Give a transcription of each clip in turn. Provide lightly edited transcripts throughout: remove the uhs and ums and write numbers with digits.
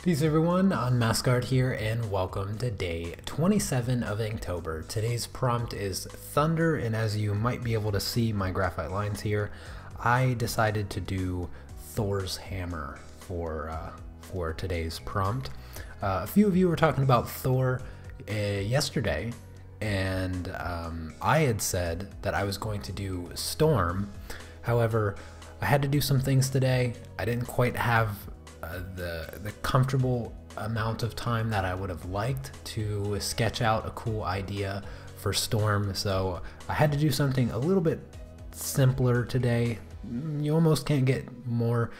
Peace everyone, I'm Mascard here and welcome to day 27 of Inktober. Today's prompt is thunder, and as you might be able to see my graphite lines here, I decided to do Thor's hammer for today's prompt. A few of you were talking about Thor yesterday, and I had said that I was going to do Storm. However, I had to do some things today. I didn't quite have the comfortable amount of time that I would have liked to sketch out a cool idea for Storm, so I had to do something a little bit simpler today. You almost can't get more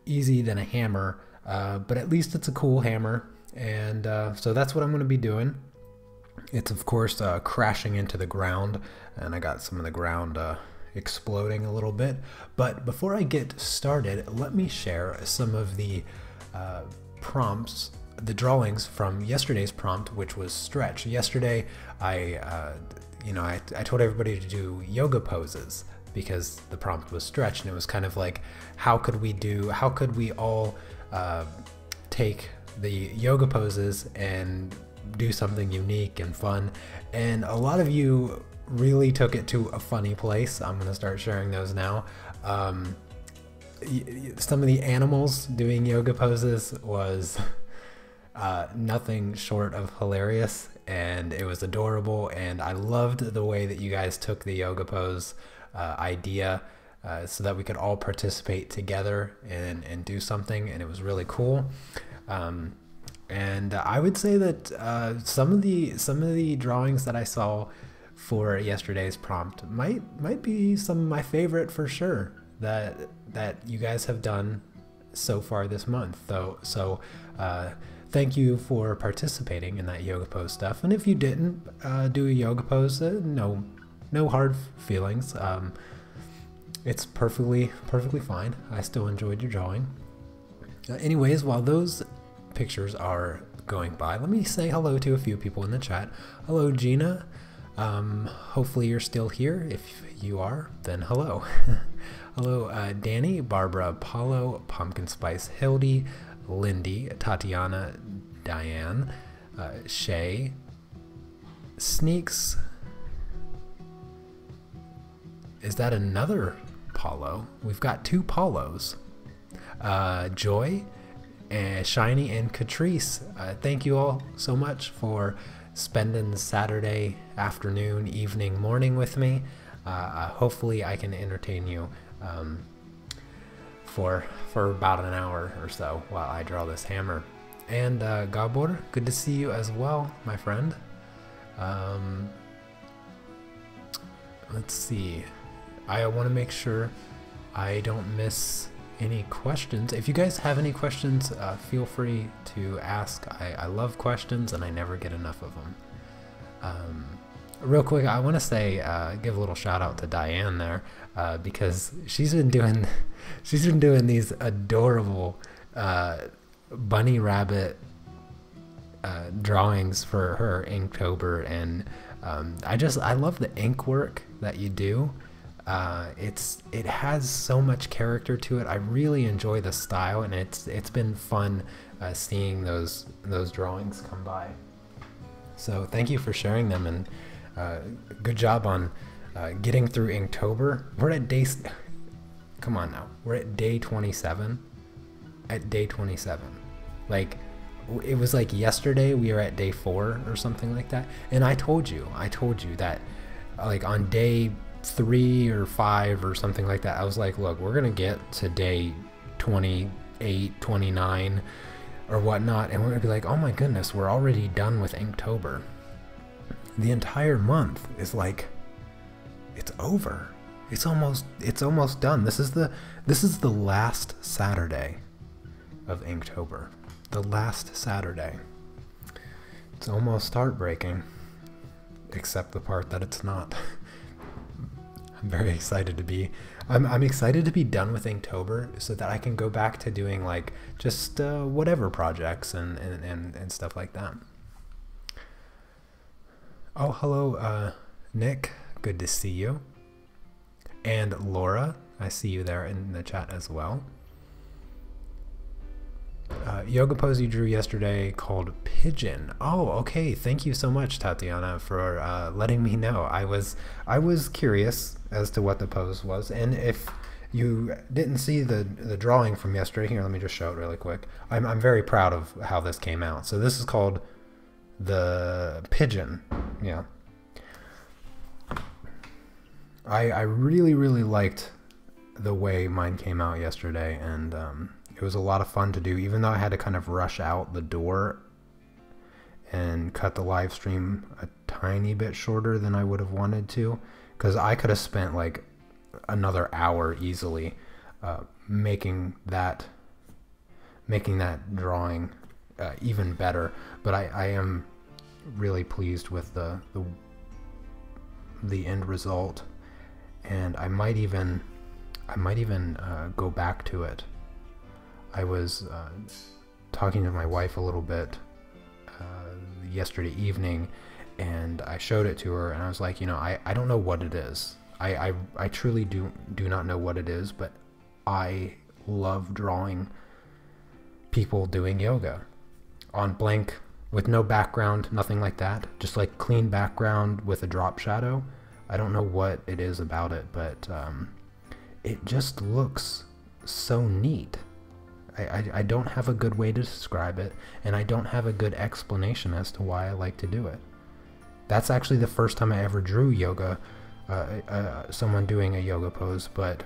easy than a hammer, but at least it's a cool hammer, and so that's what I'm going to be doing. It's of course crashing into the ground, and I got some of the ground exploding a little bit. But before I get started, let me share some of the prompts, the drawings from yesterday's prompt, which was stretch. Yesterday I told everybody to do yoga poses because the prompt was stretch, and it was kind of like how could we all take the yoga poses and do something unique and fun, and a lot of you really took it to a funny place. I'm going to start sharing those now. Some of the animals doing yoga poses was nothing short of hilarious, and it was adorable, and I loved the way that you guys took the yoga pose idea so that we could all participate together and do something, and it was really cool. And I would say that some of the drawings that I saw for yesterday's prompt might be some of my favorite for sure that you guys have done so far this month. So thank you for participating in that yoga pose stuff. And if you didn't do a yoga pose, no hard feelings. It's perfectly fine. I still enjoyed your drawing. Anyways, while those pictures are going by, let me say hello to a few people in the chat. Hello, Gina. Hopefully you're still here. If you are, then hello. Hello, Danny, Barbara, Apollo, Pumpkin Spice, Hildy, Lindy, Tatiana, Diane, Shay, Sneaks. Is that another Paulo? We've got two Paulos. Joy, and Shiny, and Catrice. Thank you all so much for spending Saturday afternoon, evening, morning with me. Hopefully I can entertain you for about an hour or so while I draw this hammer. And Gabor, good to see you as well, my friend. Let's see. I want to make sure I don't miss any questions. If you guys have any questions, feel free to ask. I love questions, and I never get enough of them. Real quick, I want to say, give a little shout out to Diane there, because she's been doing these adorable bunny rabbit drawings for her Inktober, and I love the ink work that you do. It has so much character to it. I really enjoy the style, and it's been fun seeing those drawings come by. So thank you for sharing them, and good job on getting through Inktober. We're at come on now, we're at day 27. At day 27, like it was like yesterday we were at day 4 or something like that, and I told you that like on day 3 or 5 or something like that, I was like, look, we're gonna get to day 28, 29 or whatnot, and we're gonna be like, oh my goodness, we're already done with Inktober. The entire month is like, it's over. It's almost done. This is the last Saturday of Inktober. The last Saturday. It's almost heartbreaking, except the part that it's not. I'm very excited to be. I'm excited to be done with Inktober so that I can go back to doing like just whatever projects and stuff like that. Oh, hello, Nick. Good to see you. And Laura, I see you there in the chat as well. Yoga pose you drew yesterday called Pigeon. Oh, okay. Thank you so much, Tatiana, for letting me know. I was curious as to what the pose was, and if you didn't see the drawing from yesterday, here, let me just show it really quick. I'm very proud of how this came out. So this is called the Pigeon. Yeah. I really liked the way mine came out yesterday, and it was a lot of fun to do, even though I had to kind of rush out the door and cut the live stream a tiny bit shorter than I would have wanted to, because I could have spent like another hour easily making that drawing even better. But I am really pleased with the end result, and I might even go back to it. I was talking to my wife a little bit yesterday evening, and I showed it to her, and I was like, you know, I don't know what it is. I truly do not know what it is, but I love drawing people doing yoga on blank, with no background, nothing like that, just like clean background with a drop shadow. I don't know what it is about it, but it just looks so neat. I don't have a good way to describe it, and I don't have a good explanation as to why I like to do it. That's actually the first time I ever drew yoga, someone doing a yoga pose, but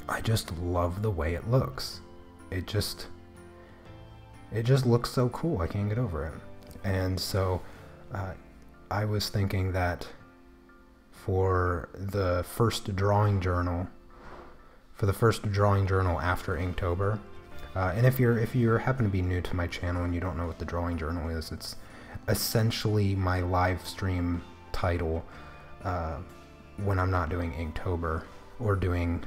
I just love the way it looks. It just looks so cool. I can't get over it. And so I was thinking that for the first drawing journal after Inktober, and if you happen to be new to my channel and you don't know what the drawing journal is, it's essentially my live stream title when I'm not doing Inktober or doing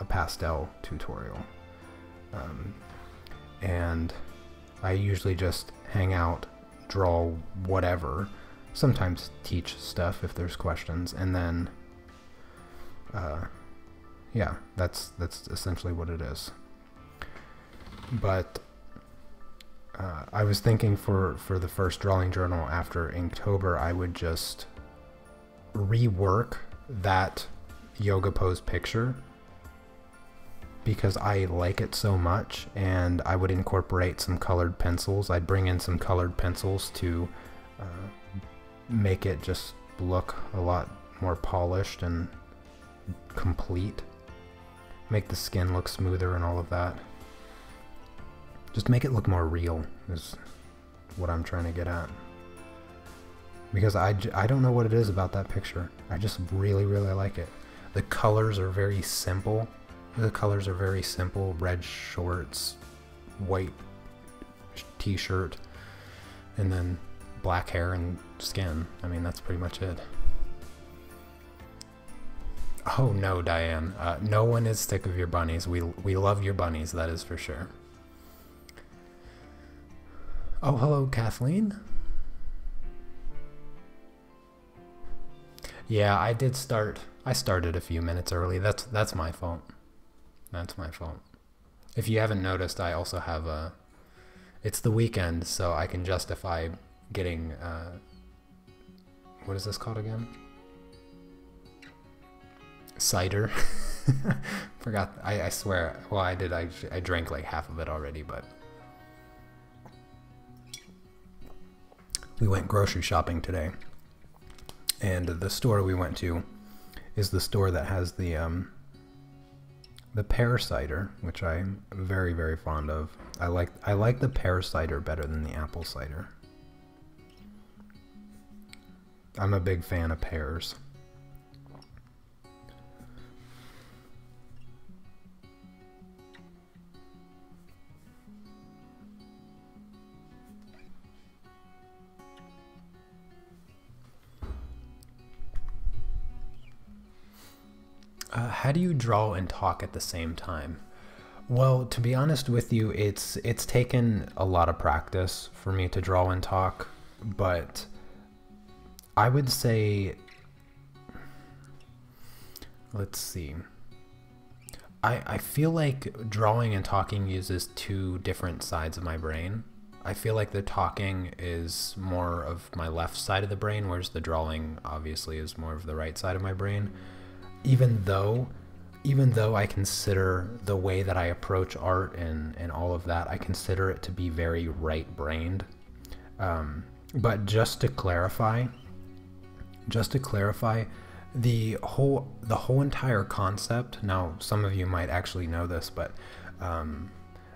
a pastel tutorial. And I usually just hang out, draw whatever, sometimes teach stuff if there's questions, and then yeah, that's essentially what it is. But I was thinking for the first drawing journal after Inktober, I would just rework that yoga pose picture because I like it so much, and I would incorporate some colored pencils. I'd bring in some colored pencils to make it just look a lot more polished and complete. Make the skin look smoother and all of that. Just make it look more real is what I'm trying to get at. Because I don't know what it is about that picture. I just really like it. The colors are very simple. Red shorts, white t-shirt, and then black hair and skin. I mean, that's pretty much it. Oh no, Diane. No one is sick of your bunnies. We love your bunnies, that is for sure. Oh, hello, Kathleen. Yeah, I started a few minutes early. That's my fault. That's my fault. If you haven't noticed, I also have it's the weekend, so I can justify getting what is this called again? Cider. Forgot. I swear. Well, I did. I drank like half of it already, but we went grocery shopping today, and the store we went to is the store that has the pear cider, which I'm very fond of. I like the pear cider better than the apple cider. I'm a big fan of pears. How do you draw and talk at the same time? Well, to be honest with you, it's taken a lot of practice for me to draw and talk, but I would say, let's see. I feel like drawing and talking uses two different sides of my brain. I feel like the talking is more of my left side of the brain, whereas the drawing obviously is more of the right side of my brain. Even though I consider the way that I approach art and all of that, I consider it to be very right-brained. But just to clarify, the whole entire concept, now some of you might actually know this, but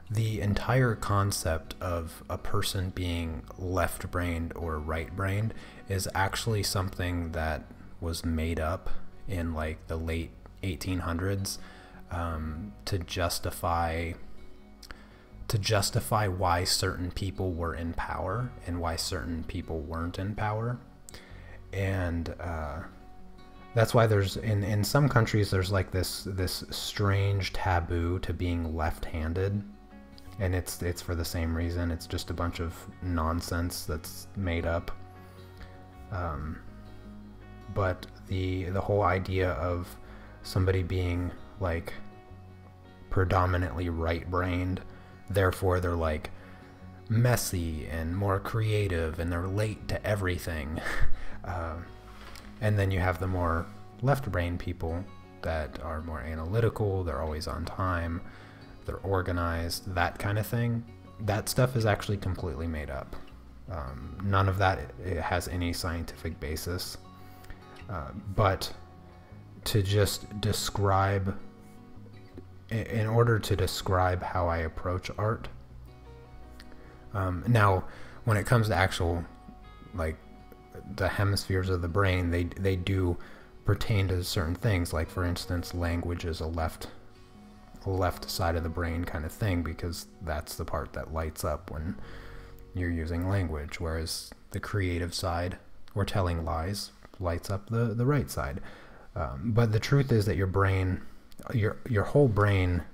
the entire concept of a person being left-brained or right-brained is actually something that was made up in like the late 1800s to justify why certain people were in power and why certain people weren't in power. And that's why there's in some countries there's like this strange taboo to being left-handed, and it's for the same reason. It's just a bunch of nonsense that's made up. But the whole idea of somebody being like predominantly right-brained, therefore they're like messy and more creative and they're late to everything. And then you have the more left-brained people that are more analytical, they're always on time, they're organized, that kind of thing. That stuff is actually completely made up. None of that has any scientific basis. But to just describe, in order to describe how I approach art, now when it comes to actual, like, the hemispheres of the brain, they do pertain to certain things. Like, for instance, language is a left side of the brain kind of thing, because that's the part that lights up when you're using language, whereas the creative side, or telling lies, lights up the right side. But the truth is that your brain, your whole brain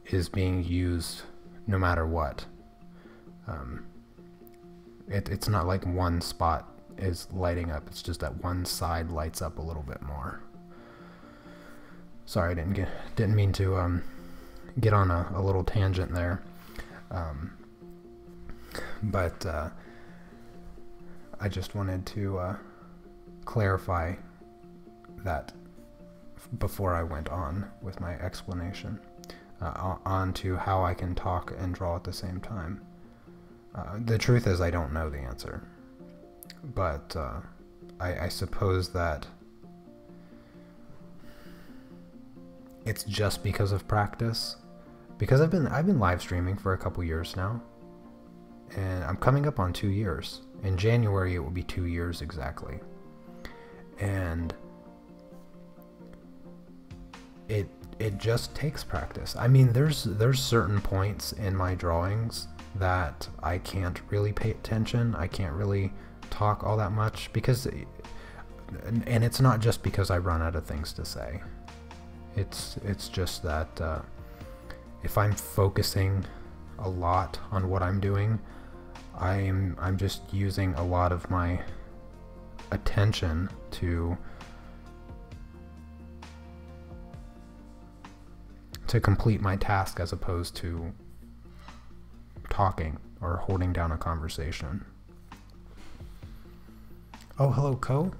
is being used no matter what. It's not like one spot is lighting up, it's just that one side lights up a little bit more. Sorry, I didn't mean to get on a little tangent there. But I just wanted to clarify that before I went on with my explanation on to how I can talk and draw at the same time. The truth is I don't know the answer, but I suppose that it's just because of practice, because I've been live streaming for a couple years now, and I'm coming up on 2 years. In January it will be 2 years exactly. And it just takes practice. I mean, there's certain points in my drawings that I can't really pay attention. I can't really talk all that much because, and it's not just because I run out of things to say. It's just that if I'm focusing a lot on what I'm doing, I'm just using a lot of my attention to complete my task, as opposed to talking or holding down a conversation. Oh, hello, Ko.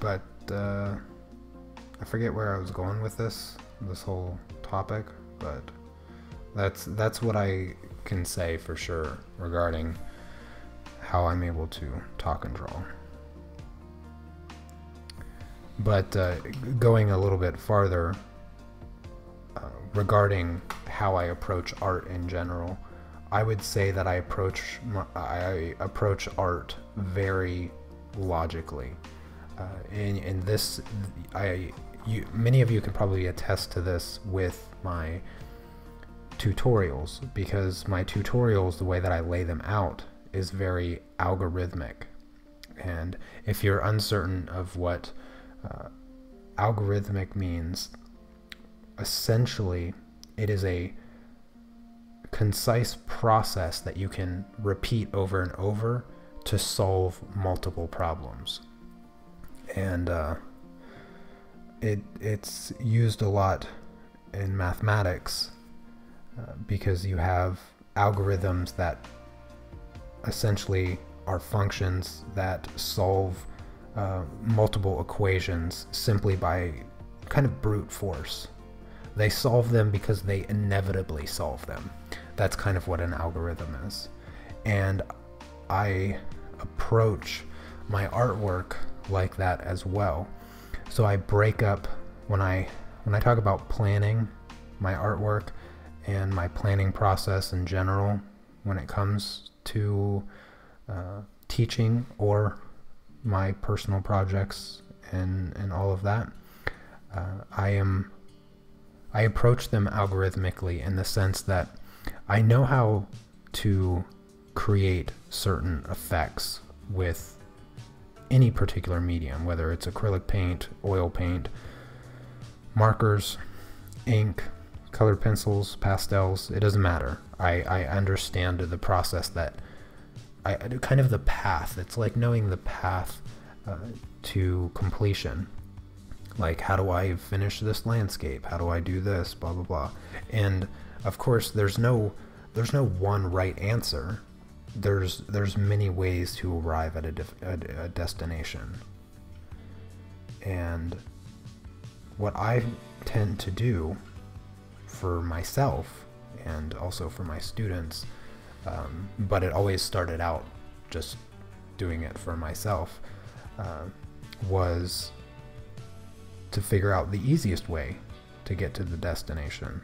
But I forget where I was going with this whole topic, but that's what I can say for sure regarding how I'm able to talk and draw. But going a little bit farther regarding how I approach art in general, I would say that I approach art very logically. In this, many of you can probably attest to this with my tutorials, because my tutorials, the way that I lay them out, is very algorithmic. And if you're uncertain of what algorithmic means, essentially it is a concise process that you can repeat over and over to solve multiple problems. And it's used a lot in mathematics because you have algorithms that essentially are functions that solve multiple equations simply by kind of brute force. They solve them because they inevitably solve them. That's kind of what an algorithm is. And I approach my artwork like that as well. So I break up, when I talk about planning my artwork and my planning process in general when it comes to teaching or my personal projects and all of that, I approach them algorithmically in the sense that I know how to create certain effects with any particular medium, whether it's acrylic paint, oil paint, markers, ink, colored pencils, pastels. It doesn't matter. I understand the process, that kind of the path. It's like knowing the path to completion. Like, how do I finish this landscape? How do I do this? Blah, blah, blah. And of course, there's no one right answer. There's many ways to arrive at a destination. And what I tend to do for myself and also for my students, but it always started out just doing it for myself, was to figure out the easiest way to get to the destination.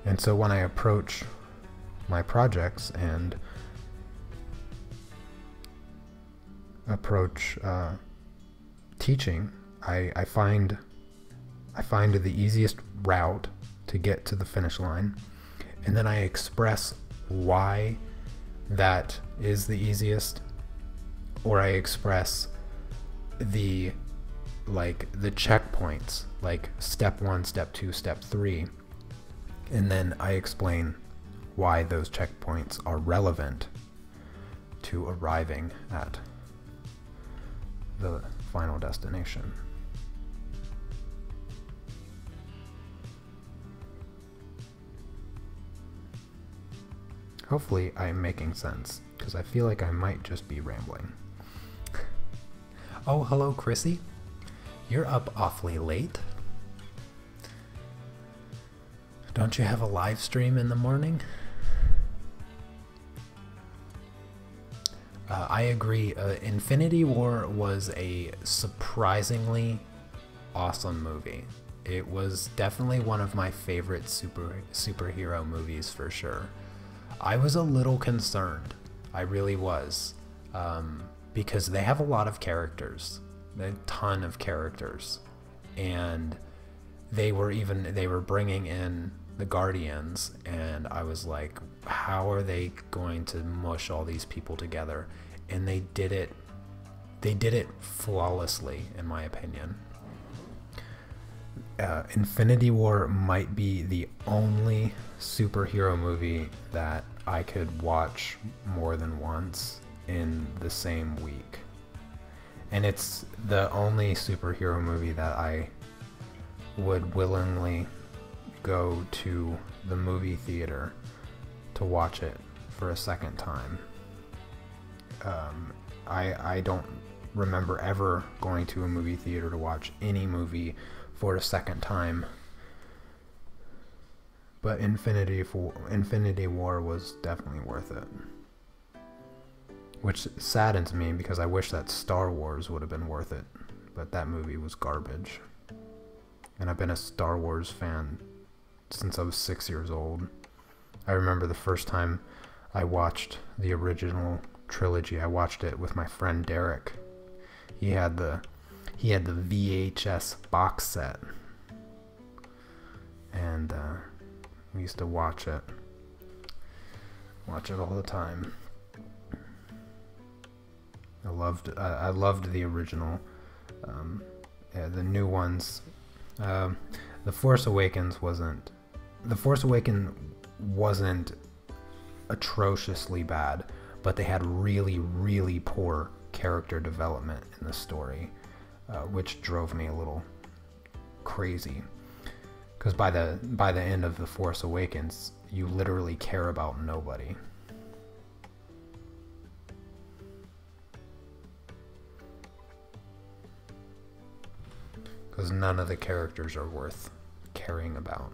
And so when I approach my projects and approach teaching, I find the easiest route to get to the finish line, and then I express why that is the easiest, or I express the checkpoints, like step 1, step 2, step 3, and then I explain why those checkpoints are relevant to arriving at the final destination. Hopefully I'm making sense, because I feel like I might just be rambling. Oh, hello, Chrissy. You're up awfully late. Don't you have a live stream in the morning? I agree. Infinity War was a surprisingly awesome movie. It was definitely one of my favorite superhero movies for sure. I was a little concerned. I really was. Because they have a lot of characters, a ton of characters, and they were bringing in the Guardians, and I was like, how are they going to mush all these people together? And they did it flawlessly, in my opinion. Infinity War might be the only superhero movie that I could watch more than once in the same week. And it's the only superhero movie that I would willingly go to the movie theater to watch it for a second time. I don't remember ever going to a movie theater to watch any movie for a second time. But Infinity War was definitely worth it. Which saddens me, because I wish that Star Wars would have been worth it. But that movie was garbage. And I've been a Star Wars fan since I was 6 years old. I remember the first time I watched the original trilogy. I watched it with my friend Derek. He had the VHS box set. And we used to watch it all the time. I loved the original. Yeah, the new ones. The Force Awakens wasn't. The Force Awakens wasn't atrociously bad, but they had really, really poor character development in the story, which drove me a little crazy. Because by the end of The Force Awakens, you literally care about nobody. Because none of the characters are worth caring about.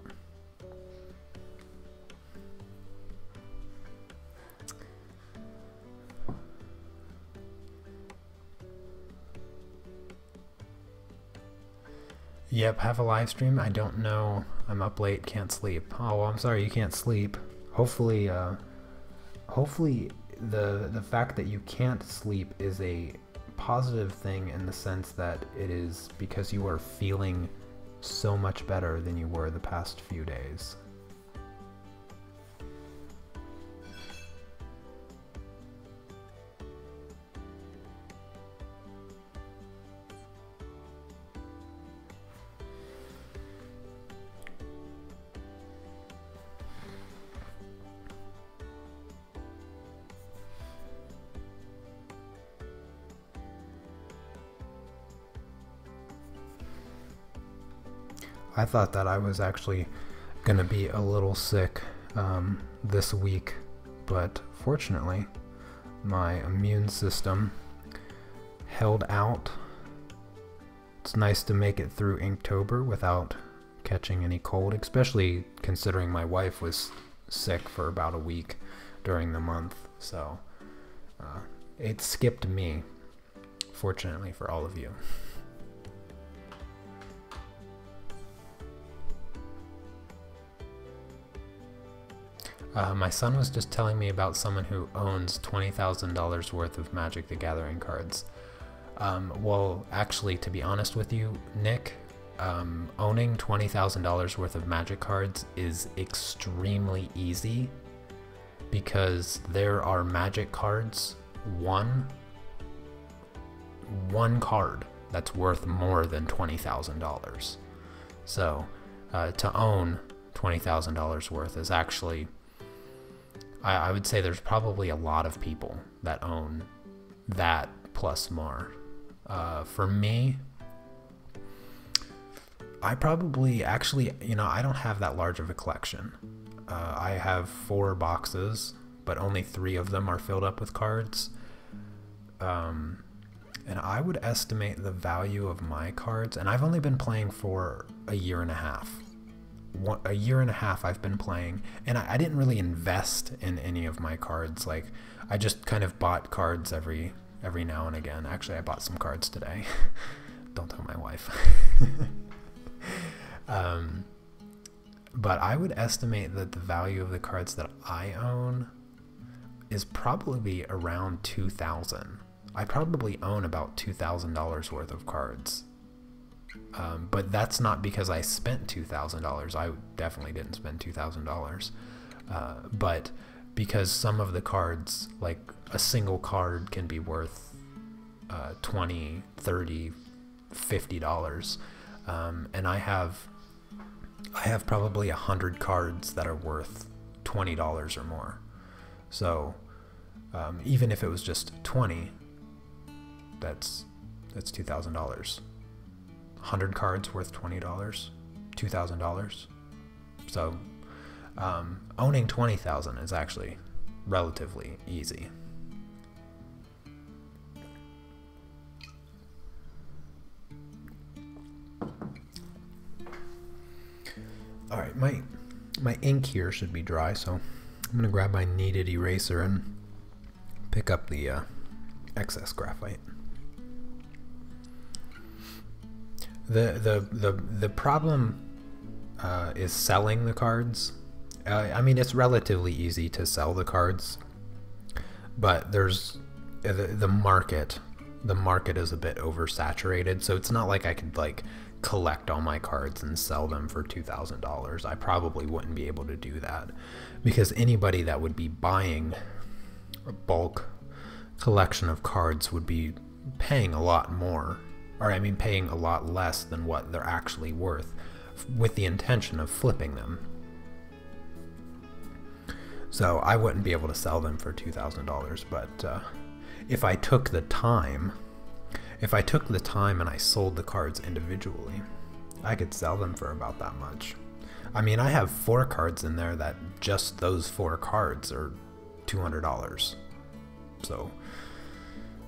Yep, have a live stream. I don't know. I'm up late, can't sleep. Oh, well, I'm sorry you can't sleep. Hopefully, hopefully the fact that you can't sleep is a positive thing in the sense that it is because you are feeling so much better than you were the past few days. I thought that I was actually gonna be a little sick this week, but fortunately my immune system held out. It's nice to make it through Inktober without catching any cold, especially considering my wife was sick for about a week during the month, so it skipped me, fortunately for all of you. My son was just telling me about someone who owns $20,000 worth of Magic the Gathering cards. Well, actually, to be honest with you, Nick, owning $20,000 worth of Magic cards is extremely easy because there are Magic cards, one card that's worth more than $20,000. So to own $20,000 worth is actually, I would say there's probably a lot of people that own that plus more. For me, I probably actually, I don't have that large of a collection. I have 4 boxes, but only 3 of them are filled up with cards. And I would estimate the value of my cards, and I've only been playing for a year and a half. A year and a half I've been playing, and I didn't really invest in any of my cards. Like, I just kind of bought cards every now and again. Actually, I bought some cards today. Don't tell my wife. But I would estimate that the value of the cards that I own is probably around $2,000. I probably own about $2,000 worth of cards. But that's not because I spent $2,000. I definitely didn't spend $2,000. But because some of the cards, like a single card, can be worth $20, $30, $50. And I have probably 100 cards that are worth $20 or more. So even if it was just 20, that's $2,000. 100 cards worth $20, $2,000. So owning 20,000 is actually relatively easy. All right, my ink here should be dry, so I'm gonna grab my kneaded eraser and pick up the excess graphite. The problem is selling the cards. I mean, it's relatively easy to sell the cards, but there's the market. The market is a bit oversaturated, so it's not like I could like collect all my cards and sell them for $2,000. I probably wouldn't be able to do that because anybody that would be buying bulk collection of cards would be paying a lot more, or I mean paying a lot less than what they're actually worth, with the intention of flipping them. So I wouldn't be able to sell them for $2,000, but if I took the time and I sold the cards individually, I could sell them for about that much. I mean, I have 4 cards in there that just those 4 cards are $200. So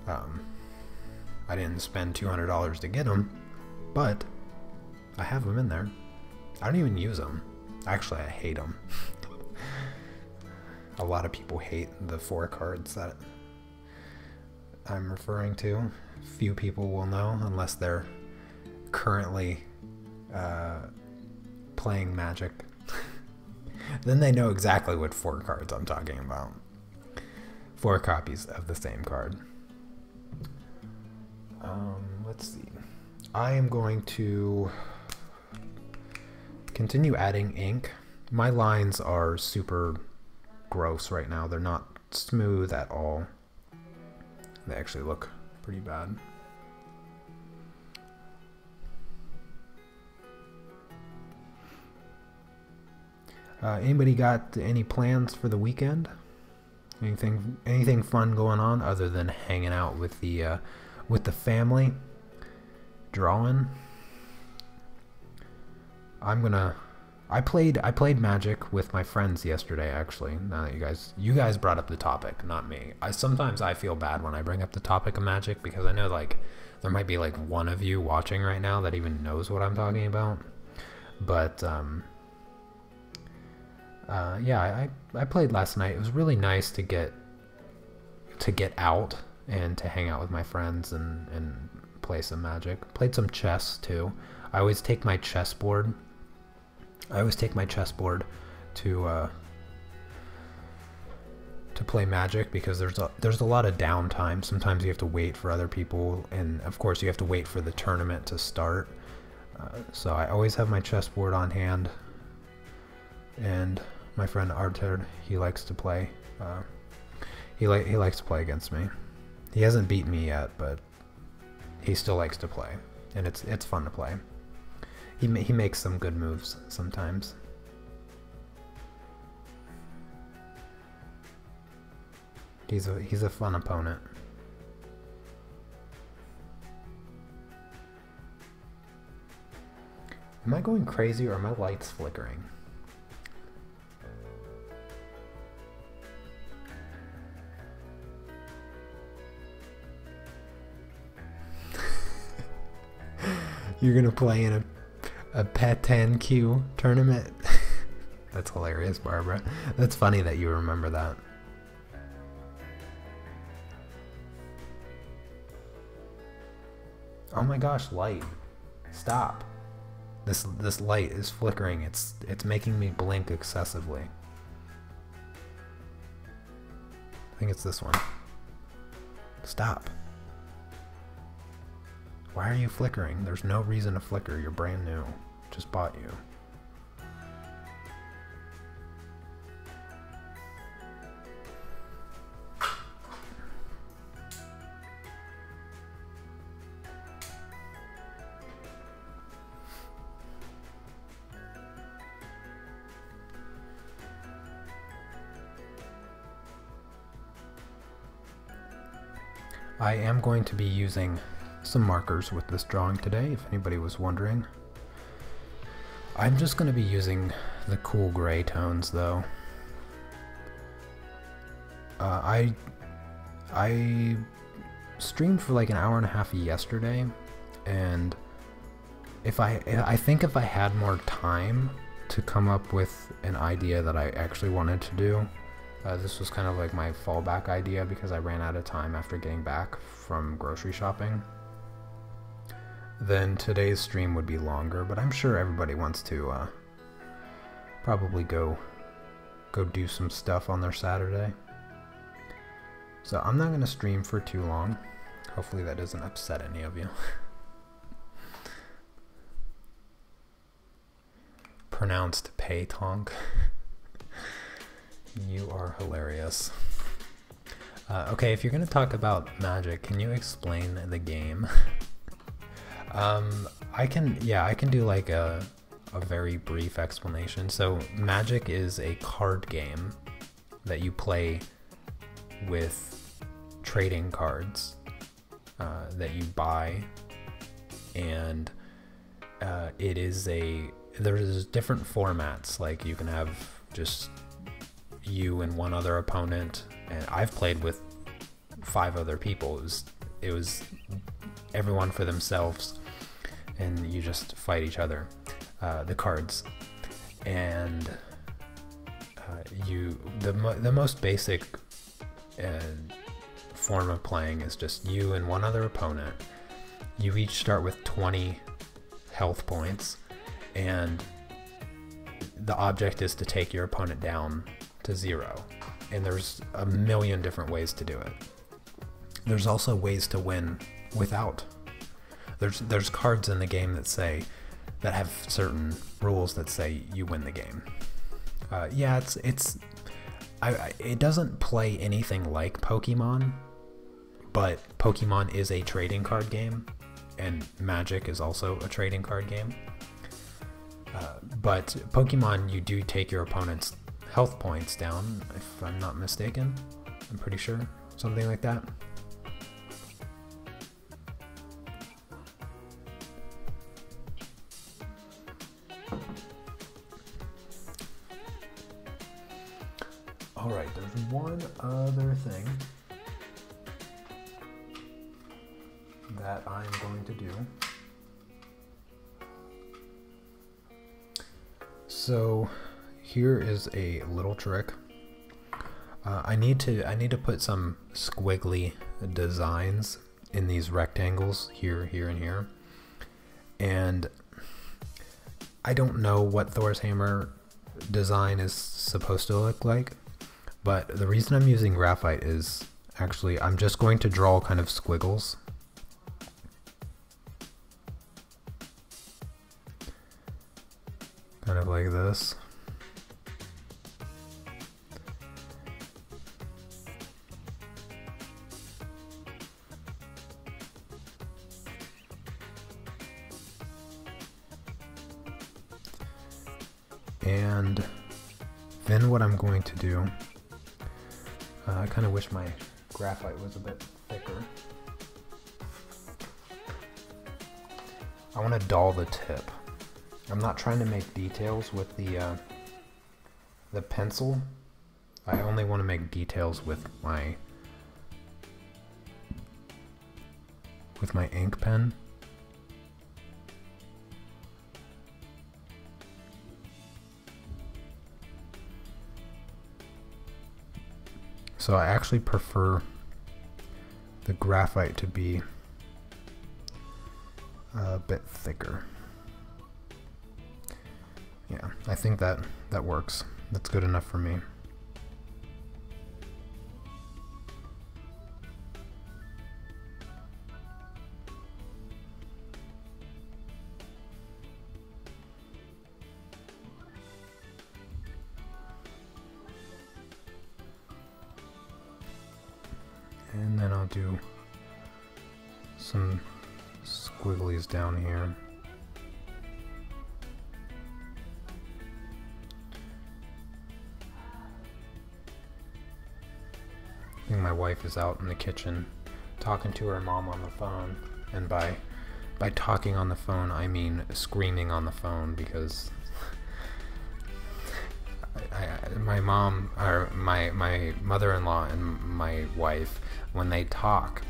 I didn't spend $200 to get them, but I have them in there. I don't even use them. Actually, I hate them. A lot of people hate the 4 cards that I'm referring to. Few people will know unless they're currently playing Magic. Then they know exactly what 4 cards I'm talking about. 4 copies of the same card. Let's see. I am going to continue adding ink. My lines are super gross right now. They're not smooth at all. They actually look pretty bad. Anybody got any plans for the weekend? Anything fun going on other than hanging out with the family, drawing? I played Magic with my friends yesterday, actually. Now that you guys brought up the topic, not me. Sometimes I feel bad when I bring up the topic of Magic, because I know like there might be like one of you watching right now that even knows what I'm talking about. But yeah, I played last night. It was really nice to get out and to hang out with my friends and play some Magic. Played some chess too. I always take my chessboard to play Magic, because there's a lot of downtime. Sometimes you have to wait for other people, and of course you have to wait for the tournament to start. So I always have my chessboard on hand, and my friend Artur, he likes to play. He likes to play against me. He hasn't beaten me yet, but he still likes to play, and it's fun to play. He makes some good moves sometimes. He's a fun opponent. Am I going crazy, or are my lights flickering? You're gonna play in a Patan Q tournament? That's hilarious, Barbara. That's funny that you remember that. Oh my gosh, light. Stop. This light is flickering. It's making me blink excessively. I think it's this one. Stop. Why are you flickering? There's no reason to flicker. You're brand new. Just bought you. I am going to be using some markers with this drawing today, if anybody was wondering. I'm just going to be using the cool gray tones, though. I streamed for like an hour and a half yesterday, and I think if I had more time to come up with an idea that I actually wanted to do, this was kind of like my fallback idea, because I ran out of time after getting back from grocery shopping, then today's stream would be longer. But I'm sure everybody wants to probably go do some stuff on their Saturday. So I'm not going to stream for too long. Hopefully that doesn't upset any of you. Pronounced Paytonk. You are hilarious. Okay, if you're gonna talk about Magic, can you explain the game? I can do like a very brief explanation. So Magic is a card game that you play with trading cards that you buy, and there's different formats. Like you can have just you and one other opponent, and I've played with 5 other people. It was everyone for themselves, and you just fight each other. The cards, and the most basic form of playing is just you and one other opponent. You each start with 20 health points, and the object is to take your opponent down to 0. And there's a million different ways to do it. There's also ways to win without. There's cards in the game that have certain rules that say you win the game. It doesn't play anything like Pokemon, but Pokemon is a trading card game, and Magic is also a trading card game. But Pokemon, you do take your opponent's health points down, if I'm not mistaken. I'm pretty sure, something like that. Alright, there's one other thing that I'm going to do. So here is a little trick. I need to put some squiggly designs in these rectangles here, here, and here. And I don't know what Thor's hammer design is supposed to look like, but the reason I'm using graphite is actually I'm just going to draw kind of squiggles. Kind of like this. And then what I'm going to do, I kind of wish my graphite was a bit thicker. I want to dull the tip. I'm not trying to make details with the pencil. I only want to make details with my ink pen. So I actually prefer the graphite to be a bit thicker. Yeah, I think that works. That's good enough for me. And then I'll do some squigglies down here. I think my wife is out in the kitchen talking to her mom on the phone, and by talking on the phone I mean screaming on the phone, because my mom, or my mother-in-law and my wife, when they talk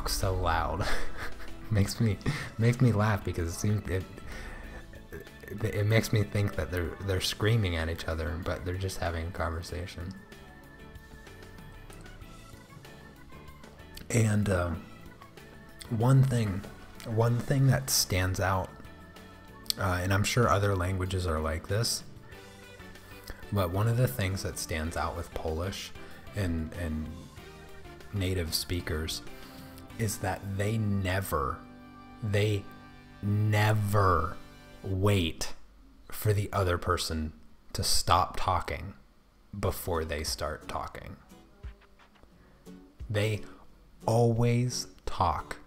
so loud. makes me laugh, because it makes me think that they're screaming at each other, but they're just having a conversation. And one thing that stands out, and I'm sure other languages are like this, but one of the things that stands out with Polish and native speakers is that they never wait for the other person to stop talking before they start talking. They always talk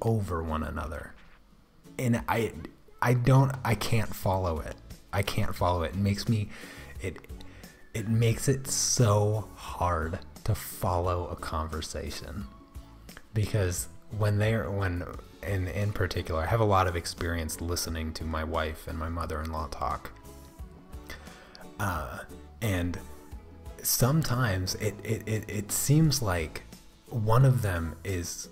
over one another. And I can't follow it. I can't follow it. It makes me, it makes it so hard to follow a conversation, because in particular, I have a lot of experience listening to my wife and my mother-in-law talk. And sometimes it seems like one of them is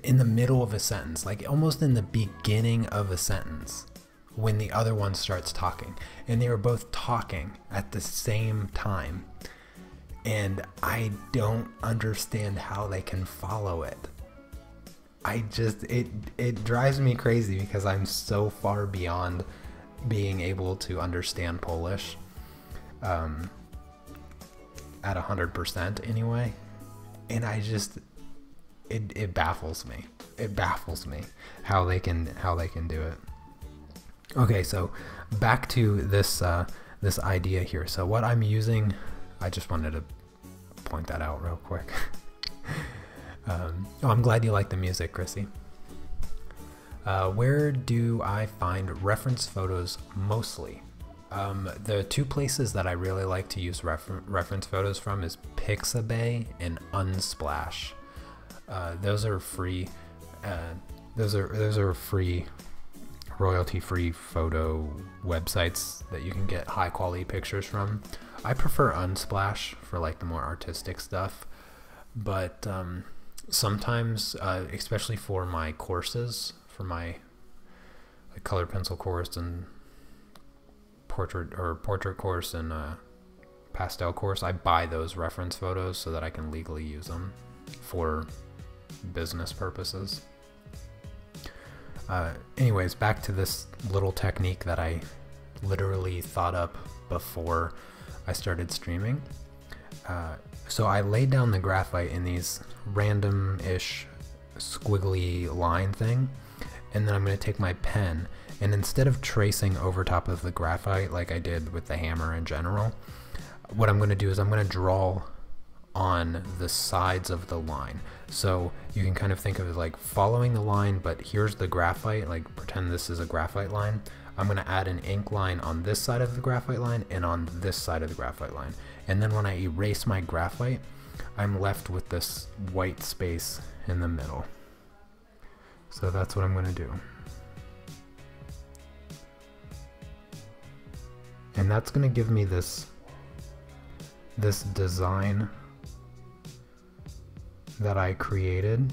in the middle of a sentence, like almost in the beginning of a sentence, when the other one starts talking, and they are both talking at the same time, and I don't understand how they can follow it. It drives me crazy, because I'm so far beyond being able to understand Polish at 100% anyway, and it baffles me. It baffles me how they can do it. Okay, so back to this idea here. So what I'm using, I just wanted to point that out real quick. I'm glad you like the music, Chrissy. Where do I find reference photos mostly? The two places that I really like to use reference photos from is Pixabay and Unsplash. Those are free. Those are free, royalty-free photo websites that you can get high-quality pictures from. I prefer Unsplash for like the more artistic stuff, but sometimes, especially for my courses, for my color pencil course and portrait course and pastel course, I buy those reference photos so that I can legally use them for business purposes. Anyways, back to this little technique that I literally thought up before I started streaming. So I laid down the graphite in these random-ish squiggly line thing, and then I'm going to take my pen, and instead of tracing over top of the graphite like I did with the hammer in general, what I'm going to do is I'm going to draw on the sides of the line. So you can kind of think of it like following the line, but here's the graphite, like pretend this is a graphite line. I'm going to add an ink line on this side of the graphite line and on this side of the graphite line. And then when I erase my graphite, I'm left with this white space in the middle. So that's what I'm going to do. And that's going to give me this design that I created,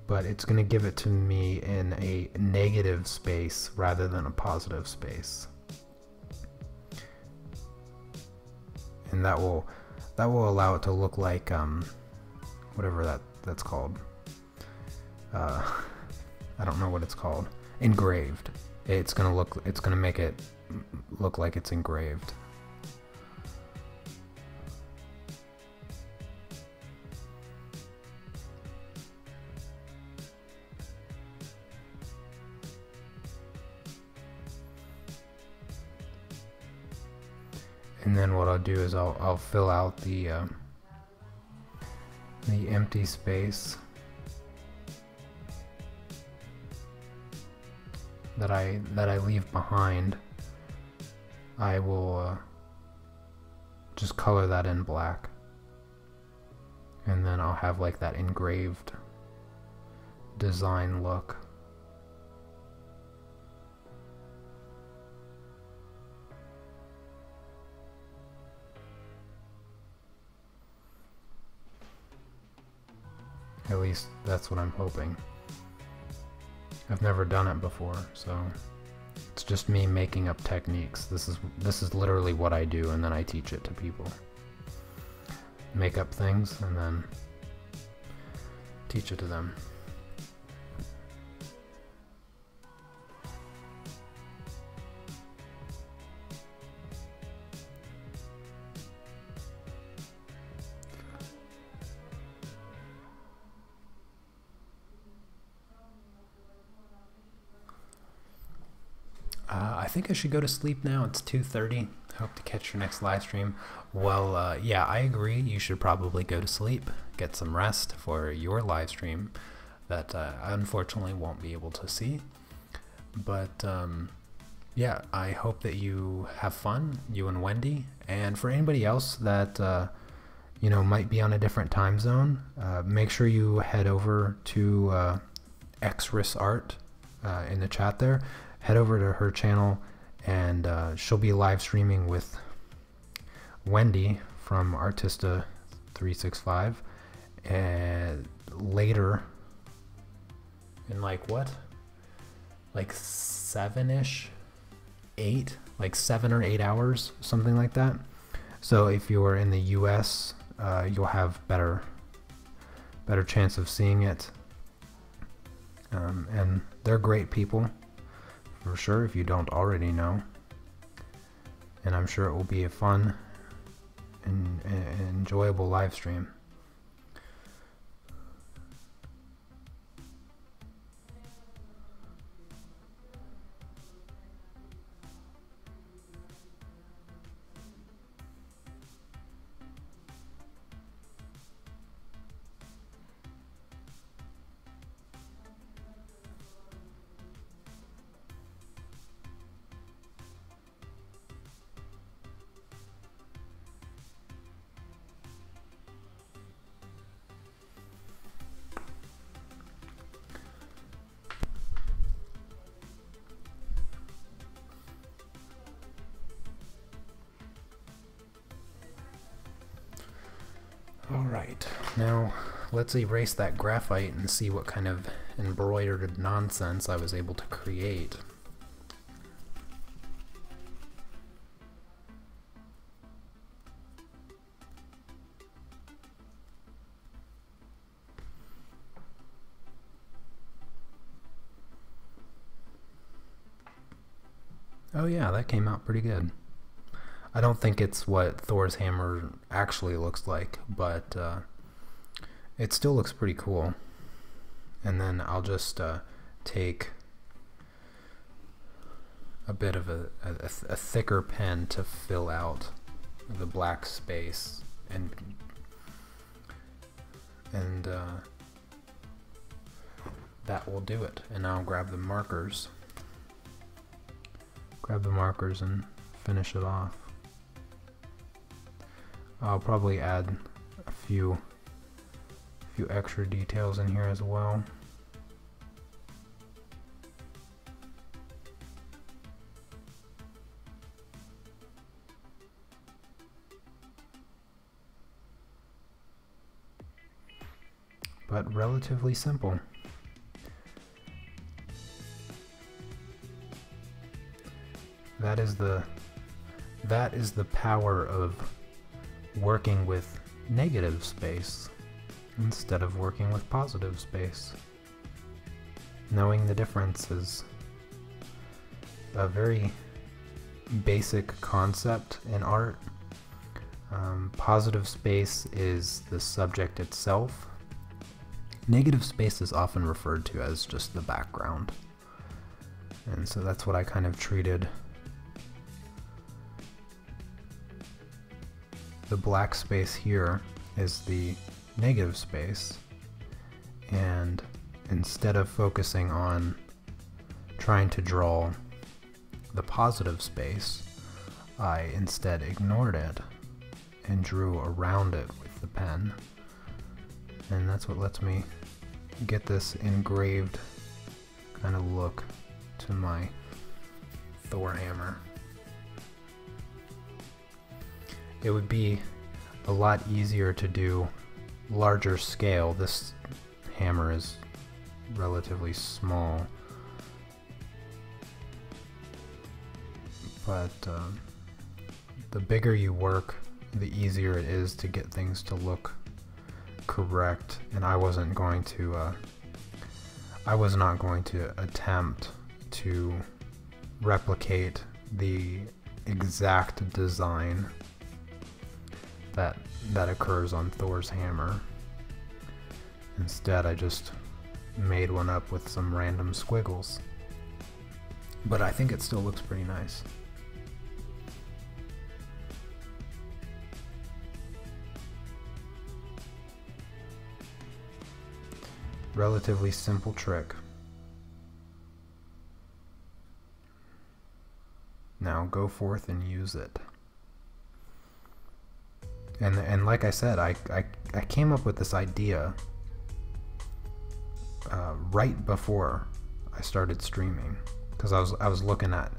but it's going to give it to me in a negative space rather than a positive space. And that will allow it to look like whatever that's called. I don't know what it's called. Engraved. It's gonna make it look like it's engraved. And then what I'll do is I'll fill out the empty space that I leave behind. I will just color that in black, and then I'll have like that engraved design look. At least that's what I'm hoping. I've never done it before, so it's just me making up techniques. This is literally what I do, and then I teach it to people. Make up things and then teach it to them. I think I should go to sleep now. It's 2:30. Hope to catch your next live stream. Well, yeah, I agree. You should probably go to sleep, get some rest for your live stream that I unfortunately won't be able to see. But yeah, I hope that you have fun, you and Wendy. And for anybody else that you know, might be on a different time zone, make sure you head over to Xris Art in the chat there. Head over to her channel, and she'll be live streaming with Wendy from Artista 365, and later in like 7-ish, 8, like 7 or 8 hours, something like that. So if you're in the US, you'll have better chance of seeing it. And they're great people, for sure, if you don't already know. And I'm sure it will be a fun and enjoyable live stream. Alright, now let's erase that graphite and see what kind of embroidered nonsense I was able to create. Oh yeah, that came out pretty good. I don't think it's what Thor's hammer actually looks like, but it still looks pretty cool. And then I'll just take a bit of a thicker pen to fill out the black space, and that will do it. And I'll grab the markers and finish it off. I'll probably add a few extra details in here as well. But relatively simple. That is the power of working with negative space instead of working with positive space. Knowing the difference is a very basic concept in art. Positive space is the subject itself. Negative space is often referred to as just the background. And so that's what I kind of treated the black space here is the negative space, and instead of focusing on trying to draw the positive space, I instead ignored it and drew around it with the pen, and that's what lets me get this engraved kind of look to my Thor hammer. It would be a lot easier to do larger scale. This hammer is relatively small, but the bigger you work, the easier it is to get things to look correct. And I was not going to attempt to replicate the exact design that occurs on Thor's hammer. Instead, I just made one up with some random squiggles. But I think it still looks pretty nice. relatively simple trick. Now go forth and use it. And like I said, I came up with this idea right before I started streaming, because I was looking at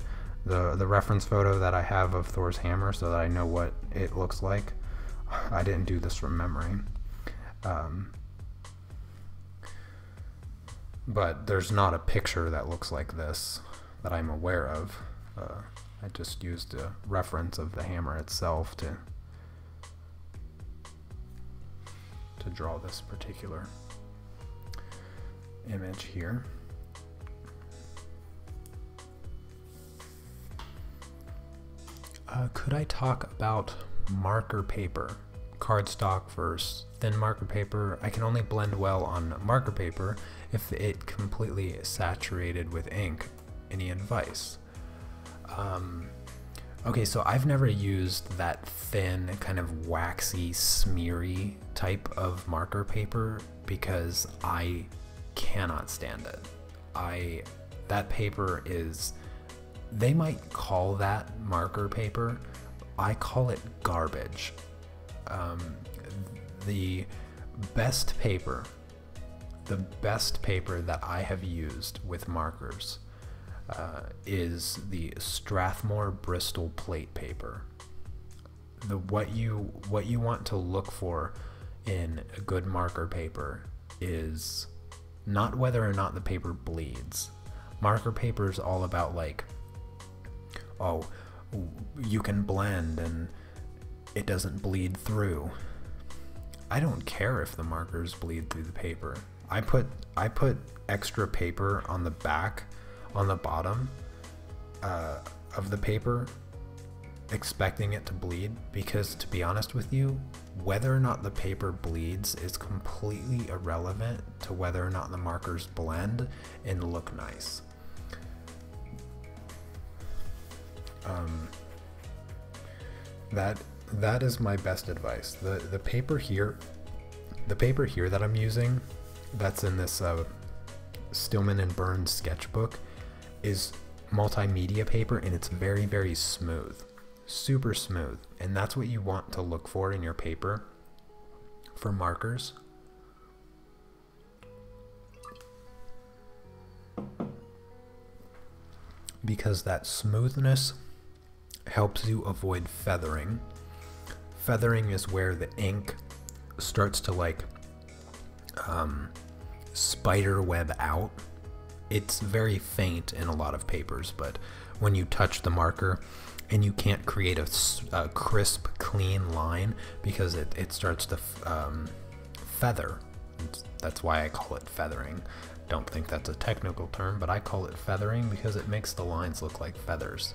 the reference photo that I have of Thor's hammer so that I know what it looks like. I didn't do this from memory. But there's not a picture that looks like this that I'm aware of. I just used a reference of the hammer itself to draw this particular image here. Could I talk about marker paper? Cardstock versus thin marker paper. I can only blend well on marker paper if it completely saturated with ink. Any advice? Okay, so I've never used that thin, kind of waxy, smeary type of marker paper because I cannot stand it. That paper is, they might call that marker paper. I call it garbage. The best paper that I have used with markers is the Strathmore Bristol plate paper. What you want to look for in a good marker paper is not whether or not the paper bleeds. Marker paper is all about like, oh, you can blend and it doesn't bleed through. I don't care if the markers bleed through the paper. I put extra paper on the back, on the bottom of the paper, expecting it to bleed, because to be honest with you, whether or not the paper bleeds is completely irrelevant to whether or not the markers blend and look nice. That is my best advice. The paper here that I'm using, that's in this Stillman and Burns sketchbook, is multimedia paper, and it's very, very smooth, super smooth, and that's what you want to look for in your paper for markers. Because that smoothness helps you avoid feathering. Feathering is where the ink starts to like spider web out. It's very faint in a lot of papers, but when you touch the marker and you can't create a crisp, clean line because it starts to feather. That's why I call it feathering. Don't think that's a technical term, but I call it feathering because it makes the lines look like feathers.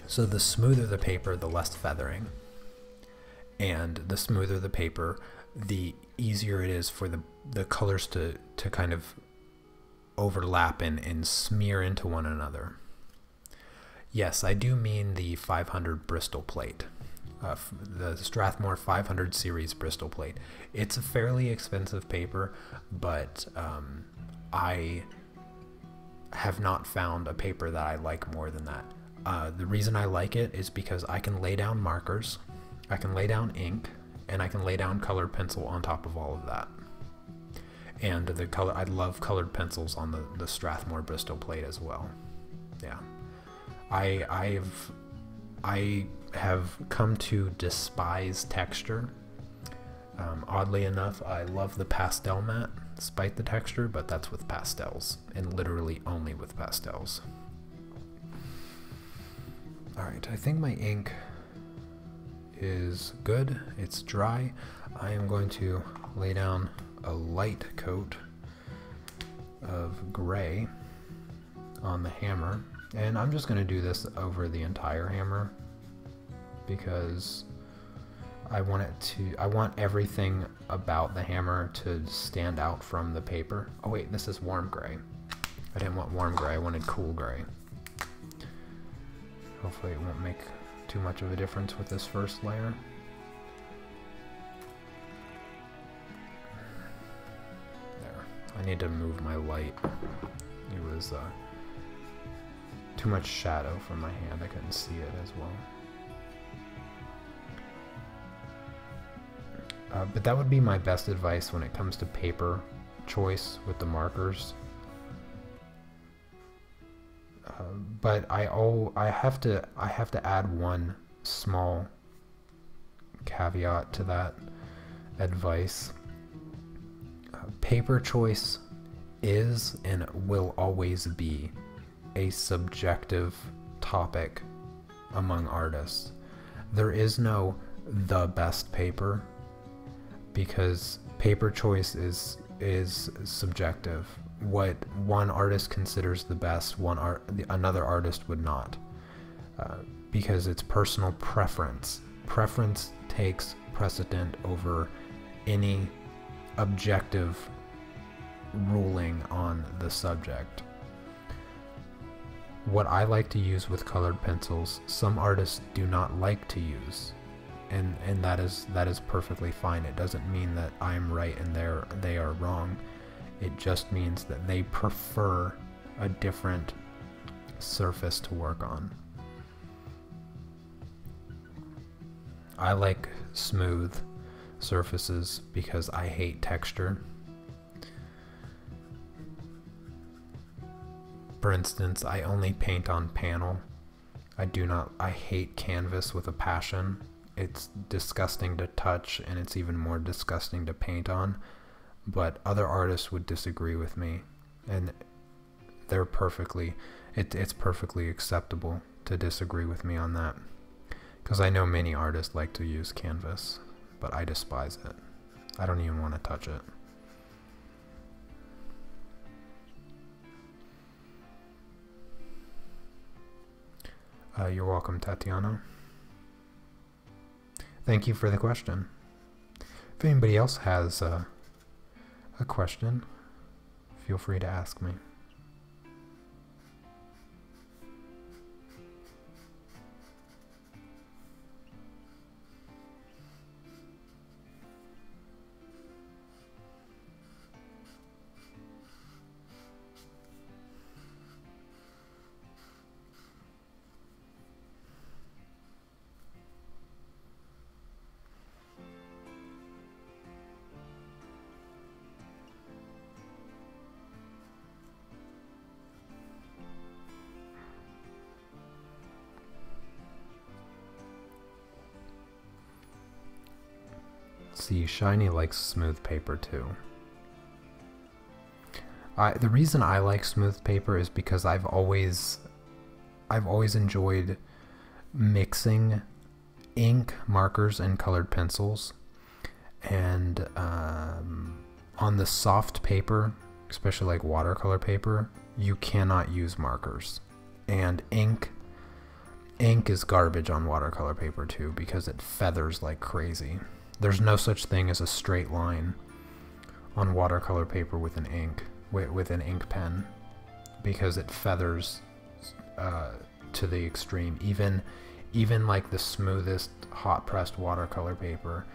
So the smoother the paper, the less feathering. And the smoother the paper, the easier it is for the colors to kind of overlap and smear into one another. Yes, I do mean the 500 Bristol plate. The Strathmore 500 series Bristol plate. It's a fairly expensive paper, but I have not found a paper that I like more than that. The reason I like it is because I can lay down markers, I can lay down ink, and I can lay down colored pencil on top of all of that. And I love colored pencils on the Strathmore Bristol plate as well. Yeah, I have come to despise texture. Oddly enough, I love the pastel matte despite the texture, but that's with pastels, and literally only with pastels. Alright, I think my ink is good. It's dry. I am going to lay down a light coat of gray on the hammer, and I'm just going to do this over the entire hammer because I want everything about the hammer to stand out from the paper. Oh wait, this is warm gray. I didn't want warm gray, I wanted cool gray. Hopefully it won't make too much of a difference with this first layer. I need to move my light. It was too much shadow from my hand. I couldn't see it as well. But that would be my best advice when it comes to paper choice with the markers. But I have to add one small caveat to that advice. Paper choice is and will always be a subjective topic among artists. There is no the best paper, because paper choice is subjective. What one artist considers the best, another artist would not, because it's personal preference. Preference takes precedent over any objective ruling on the subject. What I like to use with colored pencils, some artists do not like to use, and that is perfectly fine. It doesn't mean that I'm right and they are wrong. It just means that they prefer a different surface to work on. I like smooth surfaces because I hate texture. For instance, I only paint on panel. I hate canvas with a passion. It's disgusting to touch, and it's even more disgusting to paint on. But other artists would disagree with me, and they're it's perfectly acceptable to disagree with me on that, because I know many artists like to use canvas, but I despise it. I don't even want to touch it. You're welcome, Tatiana. Thank you for the question. If anybody else has a question, feel free to ask me. See, Shiny likes smooth paper too. The reason I like smooth paper is because I've always enjoyed mixing ink, markers, and colored pencils. And on the soft paper, especially like watercolor paper, you cannot use markers. And ink is garbage on watercolor paper too, because it feathers like crazy. There's no such thing as a straight line on watercolor paper with an ink pen, because it feathers to the extreme. Even like the smoothest hot pressed watercolor paper,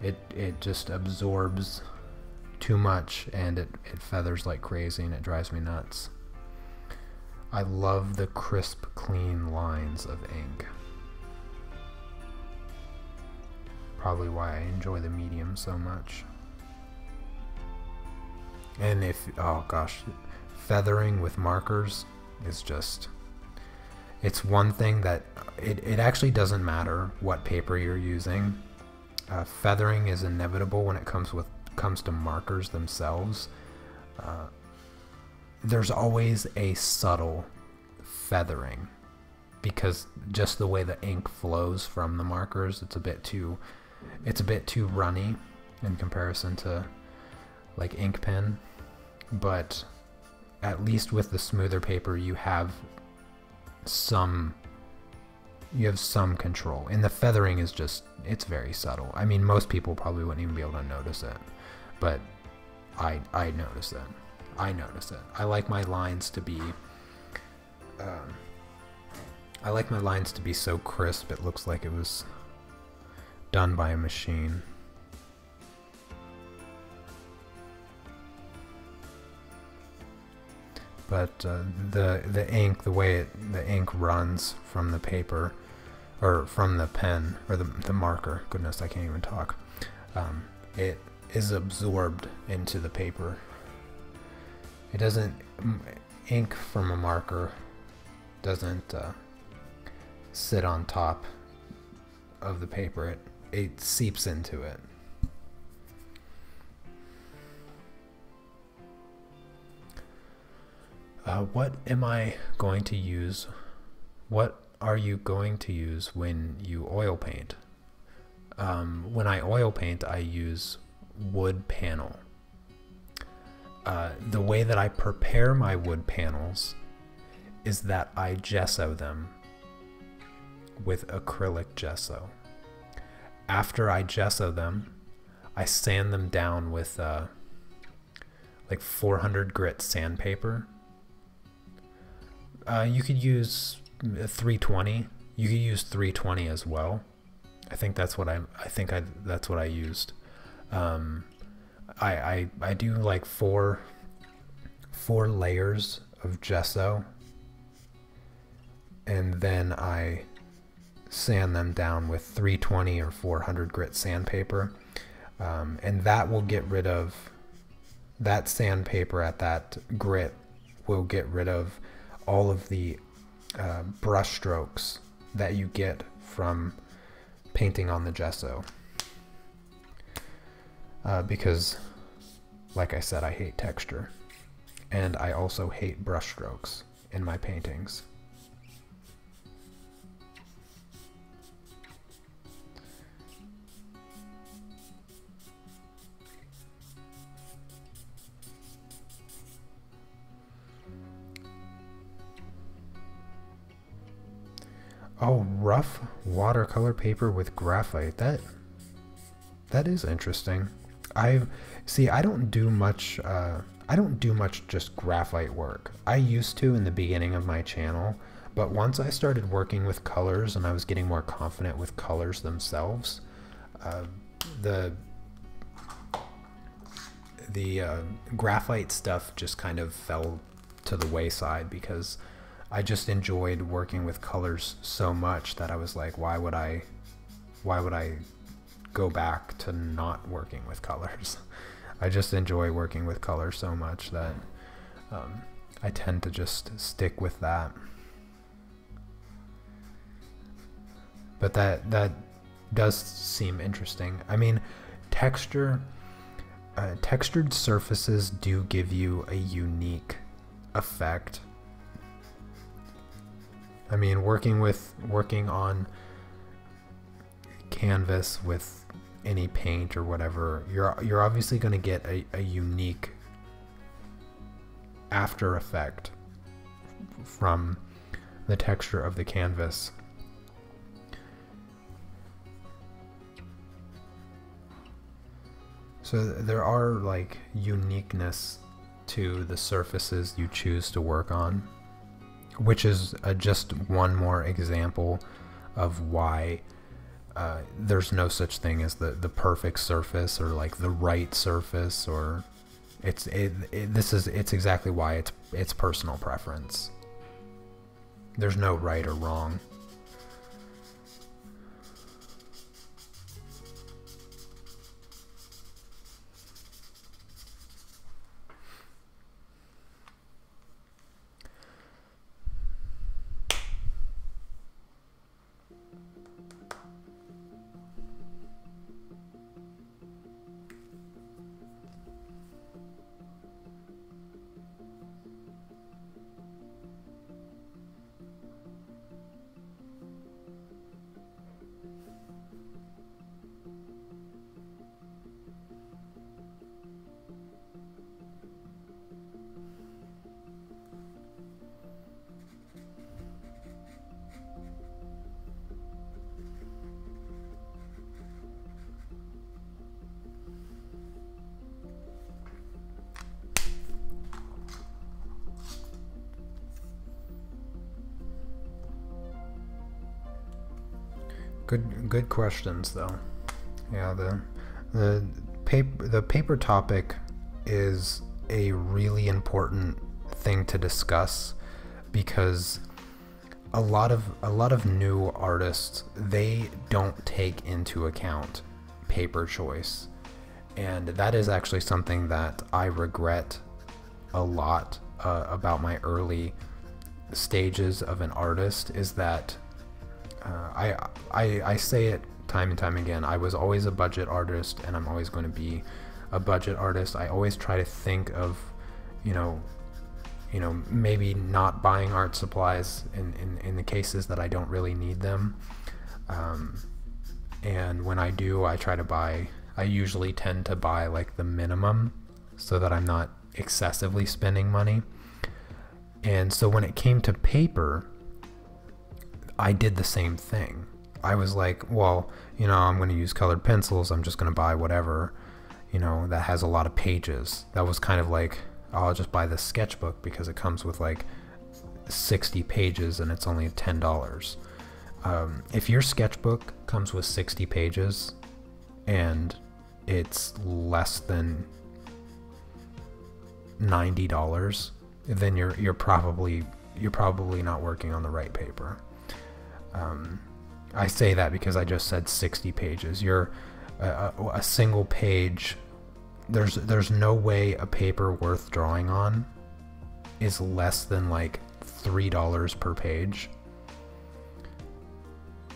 it just absorbs too much, and it feathers like crazy, and it drives me nuts. I love the crisp, clean lines of ink. Probably why I enjoy the medium so much. And oh gosh, feathering with markers is just, it's one thing that it actually doesn't matter what paper you're using. Feathering is inevitable when it comes to markers themselves. There's always a subtle feathering, because just the way the ink flows from the markers, it's a bit too runny in comparison to like ink pen. But at least with the smoother paper, you have some control, and the feathering is just, it's very subtle. I mean, most people probably wouldn't even be able to notice it, but I notice it. I like my lines to be so crisp it looks like it was done by a machine. but the ink, the ink runs from the paper, or from the pen, or the marker. Goodness, I can't even talk. It is absorbed into the paper. It doesn't, ink from a marker doesn't sit on top of the paper. It seeps into it. What am I going to use? What are you going to use when you oil paint? When I oil paint, I use wood panel. The way that I prepare my wood panels is that I gesso them with acrylic gesso. After I gesso them, I sand them down with like 400 grit sandpaper. You could use 320. You could use 320 as well. I think that's what that's what I used. I do like four layers of gesso, and then I sand them down with 320 or 400 grit sandpaper, and that will get rid of, that sandpaper at that grit will get rid of all of the brush strokes that you get from painting on the gesso, because like I said, I hate texture, and I also hate brush strokes in my paintings. Oh, rough watercolor paper with graphite. That is interesting. I don't do much just graphite work. I used to in the beginning of my channel, but once I started working with colors and I was getting more confident with colors themselves, the graphite stuff just kind of fell to the wayside, because I just enjoyed working with colors so much that I was like, why would I go back to not working with colors? I just enjoy working with colors so much that I tend to just stick with that. But that does seem interesting. I mean, textured surfaces do give you a unique effect. I mean, working on canvas with any paint or whatever, you're obviously going to get a unique after effect from the texture of the canvas. So there are like uniqueness to the surfaces you choose to work on, which is just one more example of why there's no such thing as the perfect surface, or like the right surface, or it's exactly why it's personal preference. There's no right or wrong. Good questions though. Yeah, the paper topic is a really important thing to discuss, because a lot of new artists, they don't take into account paper choice, and that is actually something that I regret a lot about my early stages of an artist, is that I say it time and time again, I was always a budget artist, and I'm always going to be a budget artist. I always try to think of, you know, maybe not buying art supplies in the cases that I don't really need them. And when I do, I usually tend to buy like the minimum so that I'm not excessively spending money. And so when it came to paper, I did the same thing. I was like, well, I'm going to use colored pencils. I'm just going to buy whatever, that has a lot of pages. That was kind of like, I'll just buy this sketchbook because it comes with like 60 pages and it's only $10. If your sketchbook comes with 60 pages and it's less than $90, then you're probably not working on the right paper. I say that because I just said 60 pages. A single page. There's no way a paper worth drawing on is less than like $3 per page.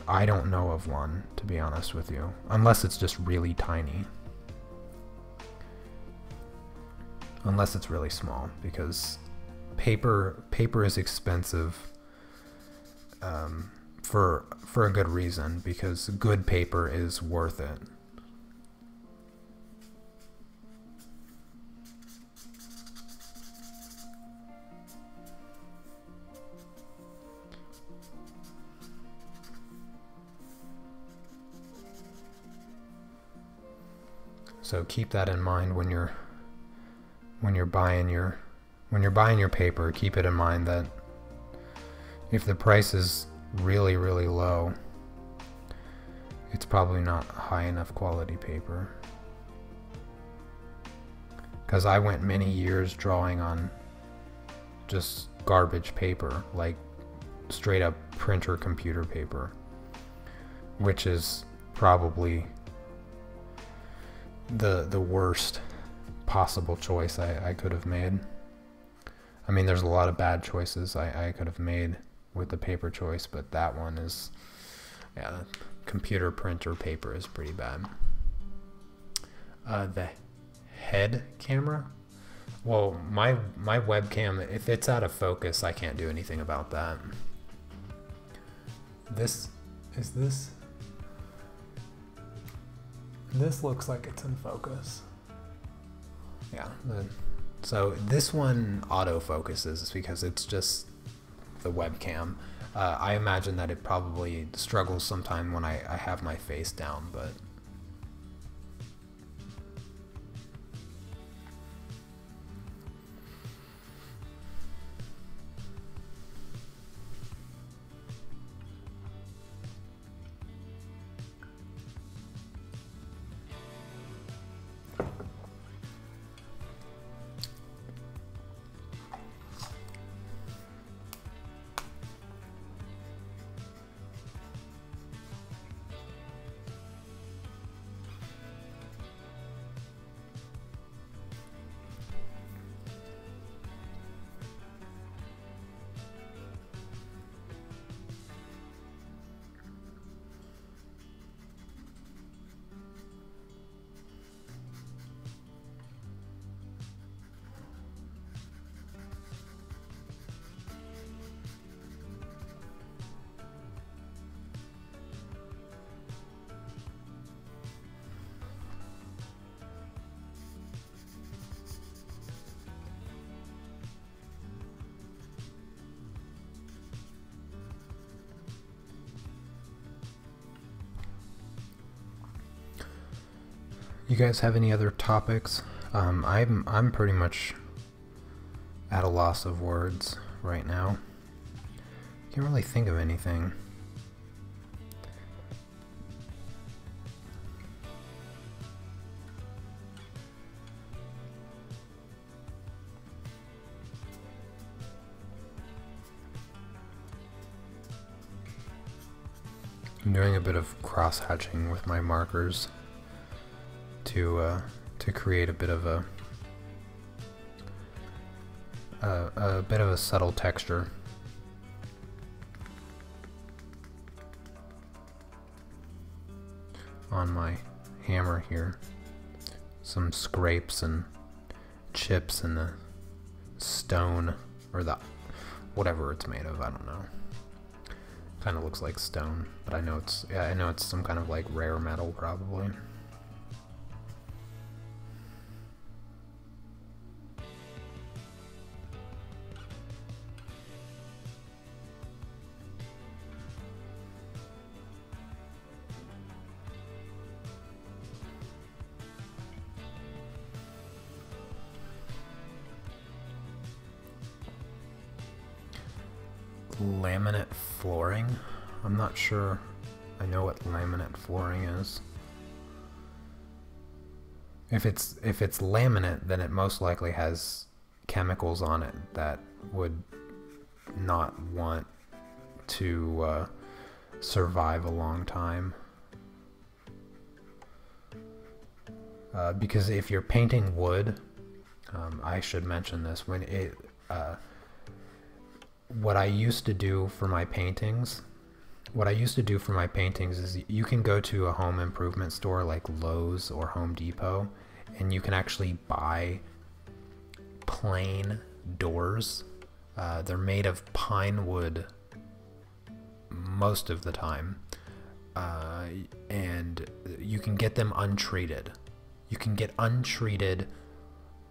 I don't know of one, to be honest with you, unless it's just really tiny. Unless it's really small, because paper is expensive for a good reason, because good paper is worth it. So keep that in mind when you're buying your paper. Keep it in mind that if the price is really, really low, it's probably not high enough quality paper. Because I went many years drawing on just garbage paper, like straight up printer computer paper, which is probably the worst possible choice I could have made. I mean, there's a lot of bad choices I could have made with the paper choice, but that one is, yeah, computer printer paper is pretty bad. The head camera, well, my webcam, if it's out of focus, I can't do anything about that. This looks like it's in focus. Yeah, so this one auto focuses because it's just the webcam. I imagine that it probably struggles sometime when I have my face down, but you guys have any other topics? I'm pretty much at a loss of words right now. Can't really think of anything. I'm doing a bit of cross-hatching with my markers to create a bit of a subtle texture. On my hammer here, some scrapes and chips in the stone, or the whatever it's made of. I don't know. Kind of looks like stone, but I know it's some kind of like rare metal probably. Laminate flooring? I'm not sure I know what laminate flooring is. If it's laminate, then it most likely has chemicals on it that would not want to survive a long time. Because if you're painting wood, I should mention this, when it what I used to do for my paintings is you can go to a home improvement store like Lowe's or Home Depot, and you can actually buy plain doors. They're made of pine wood most of the time, and you can get them untreated. You can get untreated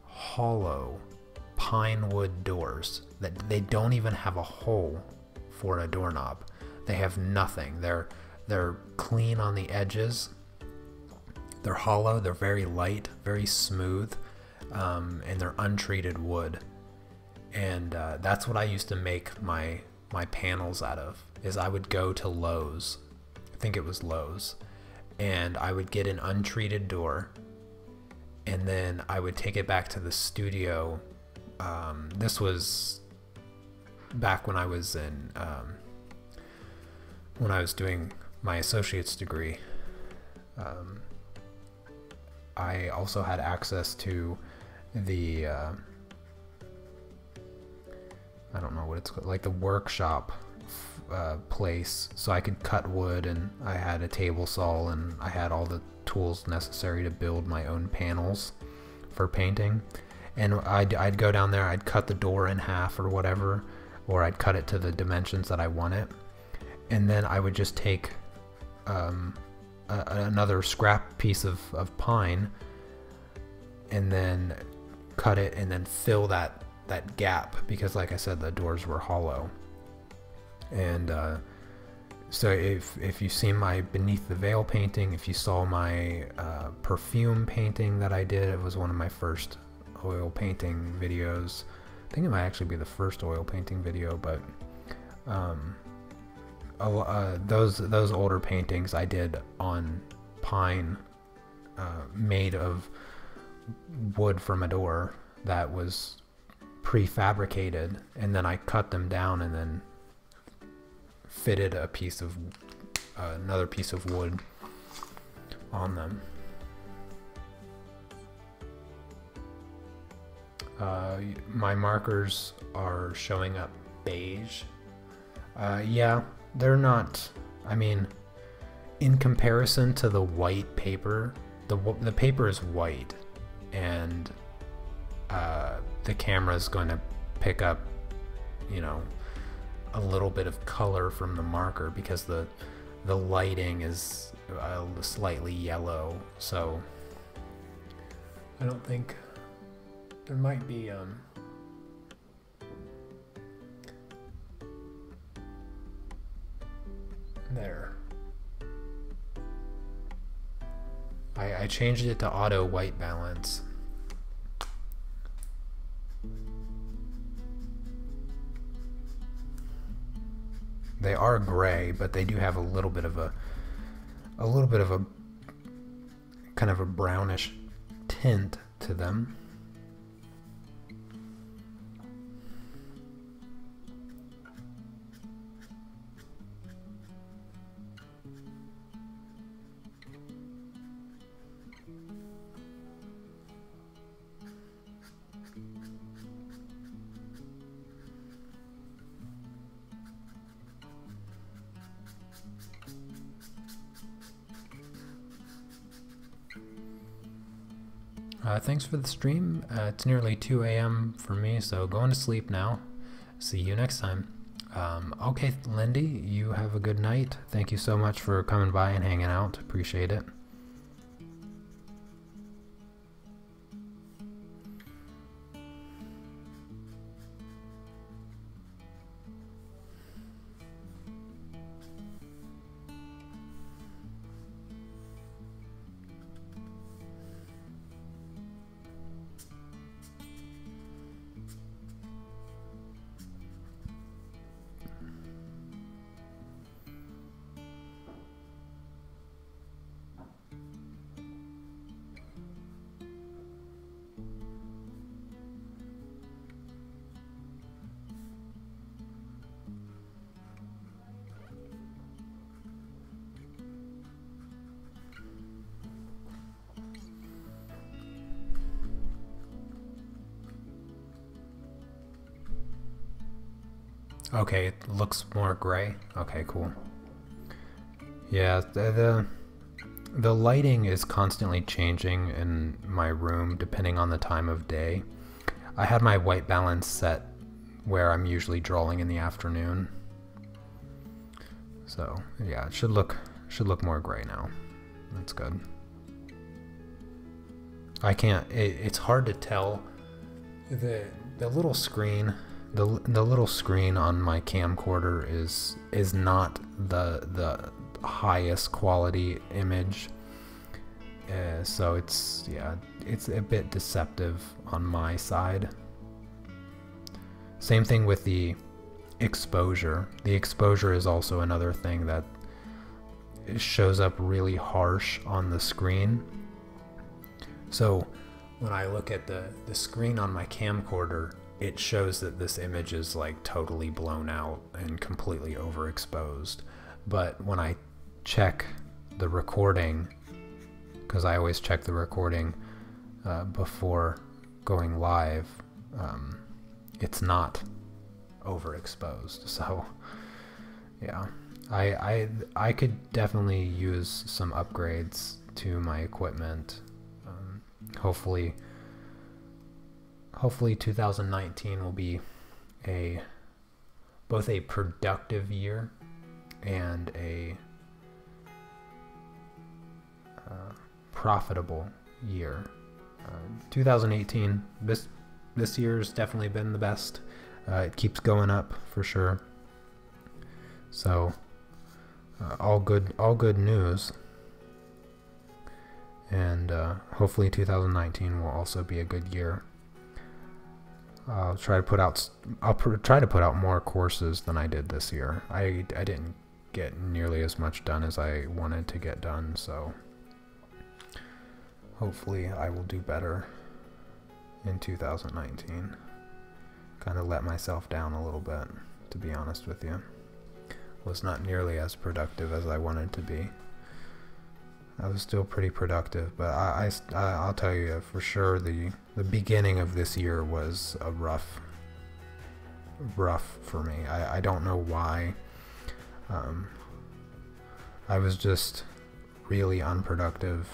hollow pine wood doors that they don't even have a hole for a doorknob. They have nothing. They're clean on the edges. They're hollow. They're very light, very smooth, and they're untreated wood. And that's what I used to make my panels out of. Is I would go to Lowe's, I think it was Lowe's, and I would get an untreated door, and then I would take it back to the studio. This was back when I was in when I was doing my associate's degree. I also had access to the I don't know what it's called, like the workshop place, so I could cut wood, and I had a table saw, and I had all the tools necessary to build my own panels for painting. And I'd go down there, I'd cut the door in half or whatever, or I'd cut it to the dimensions that I want it, and then I would just take another scrap piece of pine, and then cut it, and then fill that gap, because like I said, the doors were hollow. And so if you've seen my Beneath the Veil painting, if you saw my perfume painting that I did, it was one of my first oil painting videos. I think it might actually be the first oil painting video, but those older paintings I did on pine, made of wood from a door that was prefabricated, and then I cut them down and then fitted a piece of another piece of wood on them. My markers are showing up beige. Yeah, they're not, I mean, in comparison to the white paper, the paper is white, and the camera is going to pick up, you know, a little bit of color from the marker, because the lighting is slightly yellow. So I don't think there might be there. I changed it to auto white balance. They are gray, but they do have a little bit of a kind of a brownish tint to them. Thanks for the stream. It's nearly 2 a.m. for me, so going to sleep now. See you next time. Okay, Lindy, you have a good night. Thank you so much for coming by and hanging out. Appreciate it. Okay, it looks more gray. Okay, cool. Yeah, the lighting is constantly changing in my room depending on the time of day. I had my white balance set where I'm usually drawing in the afternoon. So yeah, it should look more gray now. That's good. I can't. It's hard to tell. The little screen. The little screen on my camcorder is not the highest quality image, so it's a bit deceptive on my side. Same thing with the exposure. The exposure is also another thing that shows up really harsh on the screen. So when I look at the screen on my camcorder, it shows that this image is like totally blown out and completely overexposed. But when I check the recording, because I always check the recording before going live, it's not overexposed. So yeah, I could definitely use some upgrades to my equipment. Hopefully 2019 will be both a productive year and a profitable year. 2018, this year's definitely been the best. It keeps going up for sure. So all good news. And hopefully 2019 will also be a good year. I'll try to put out more courses than I did this year. I didn't get nearly as much done as I wanted to get done, so hopefully I will do better in 2019. Kind of let myself down a little bit, to be honest with you. Was not nearly as productive as I wanted to be. I was still pretty productive, but I'll tell you for sure the beginning of this year was a rough for me. I don't know why. I was just really unproductive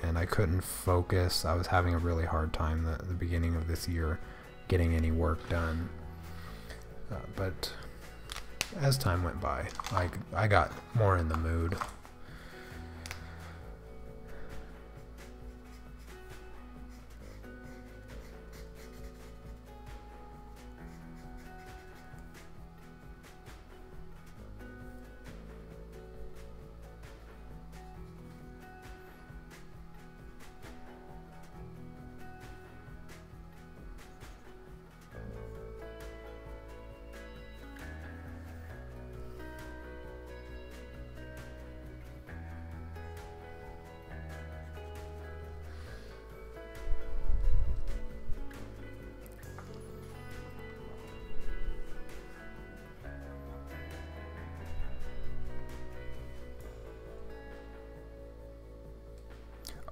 and I couldn't focus. I was having a really hard time at the beginning of this year getting any work done. But as time went by, I got more in the mood.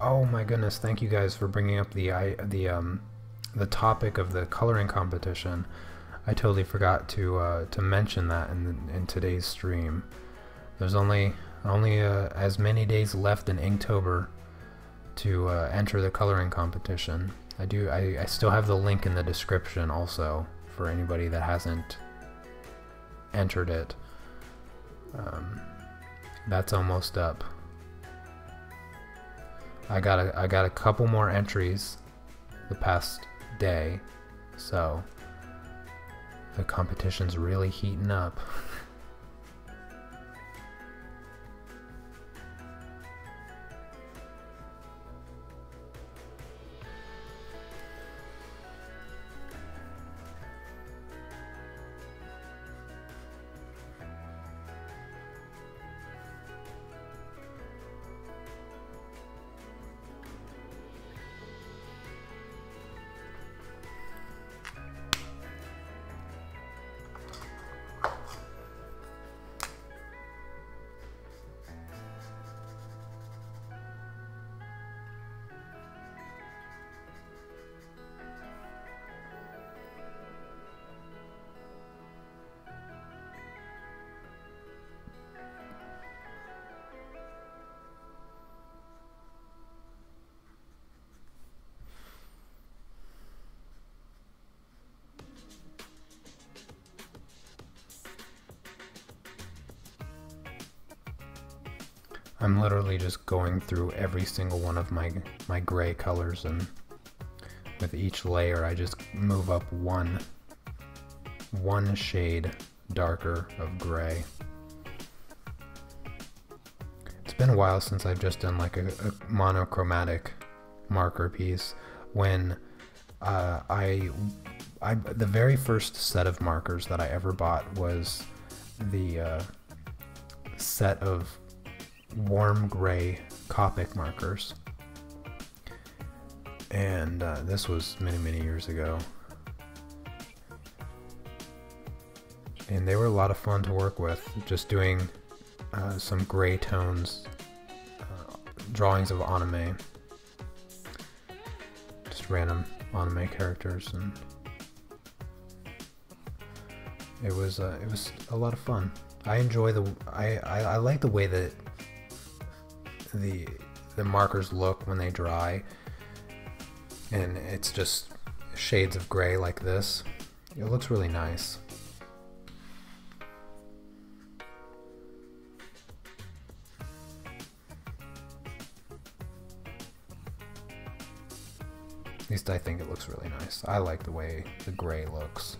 Oh my goodness, thank you guys for bringing up the topic of the coloring competition. I totally forgot to mention that in today's stream. There's only as many days left in Inktober to enter the coloring competition. I still have the link in the description also for anybody that hasn't entered it. That's almost up. I got a couple more entries the past day, so the competition's really heating up. I'm literally just going through every single one of my gray colors, and with each layer I just move up one shade darker of gray. It's been a while since I've just done like a monochromatic marker piece. When the very first set of markers that I ever bought was the set of warm gray Copic markers, and this was many years ago, and they were a lot of fun to work with, just doing some gray tones, drawings of anime, just random anime characters, and it was a lot of fun. I enjoy I like the way that the markers look when they dry, and it's just shades of gray like this. It looks really nice. At least I think it looks really nice. I like the way the gray looks.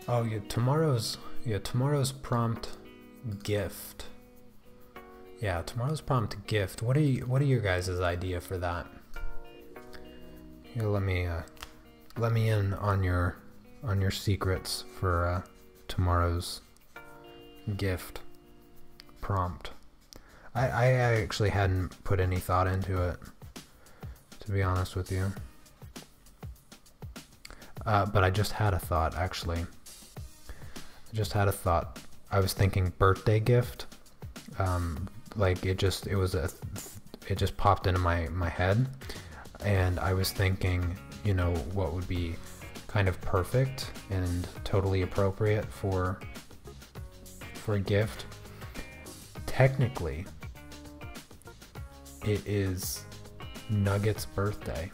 Oh yeah, tomorrow's prompt gift. Yeah, tomorrow's prompt gift. What are your guys' idea for that? Here, let me in on your secrets for tomorrow's gift prompt. I actually hadn't put any thought into it, to be honest with you. But I just had a thought, actually. I was thinking birthday gift. Like it just popped into my head, and I was thinking, you know, what would be kind of perfect and totally appropriate for a gift. Technically, it is Nugget's birthday,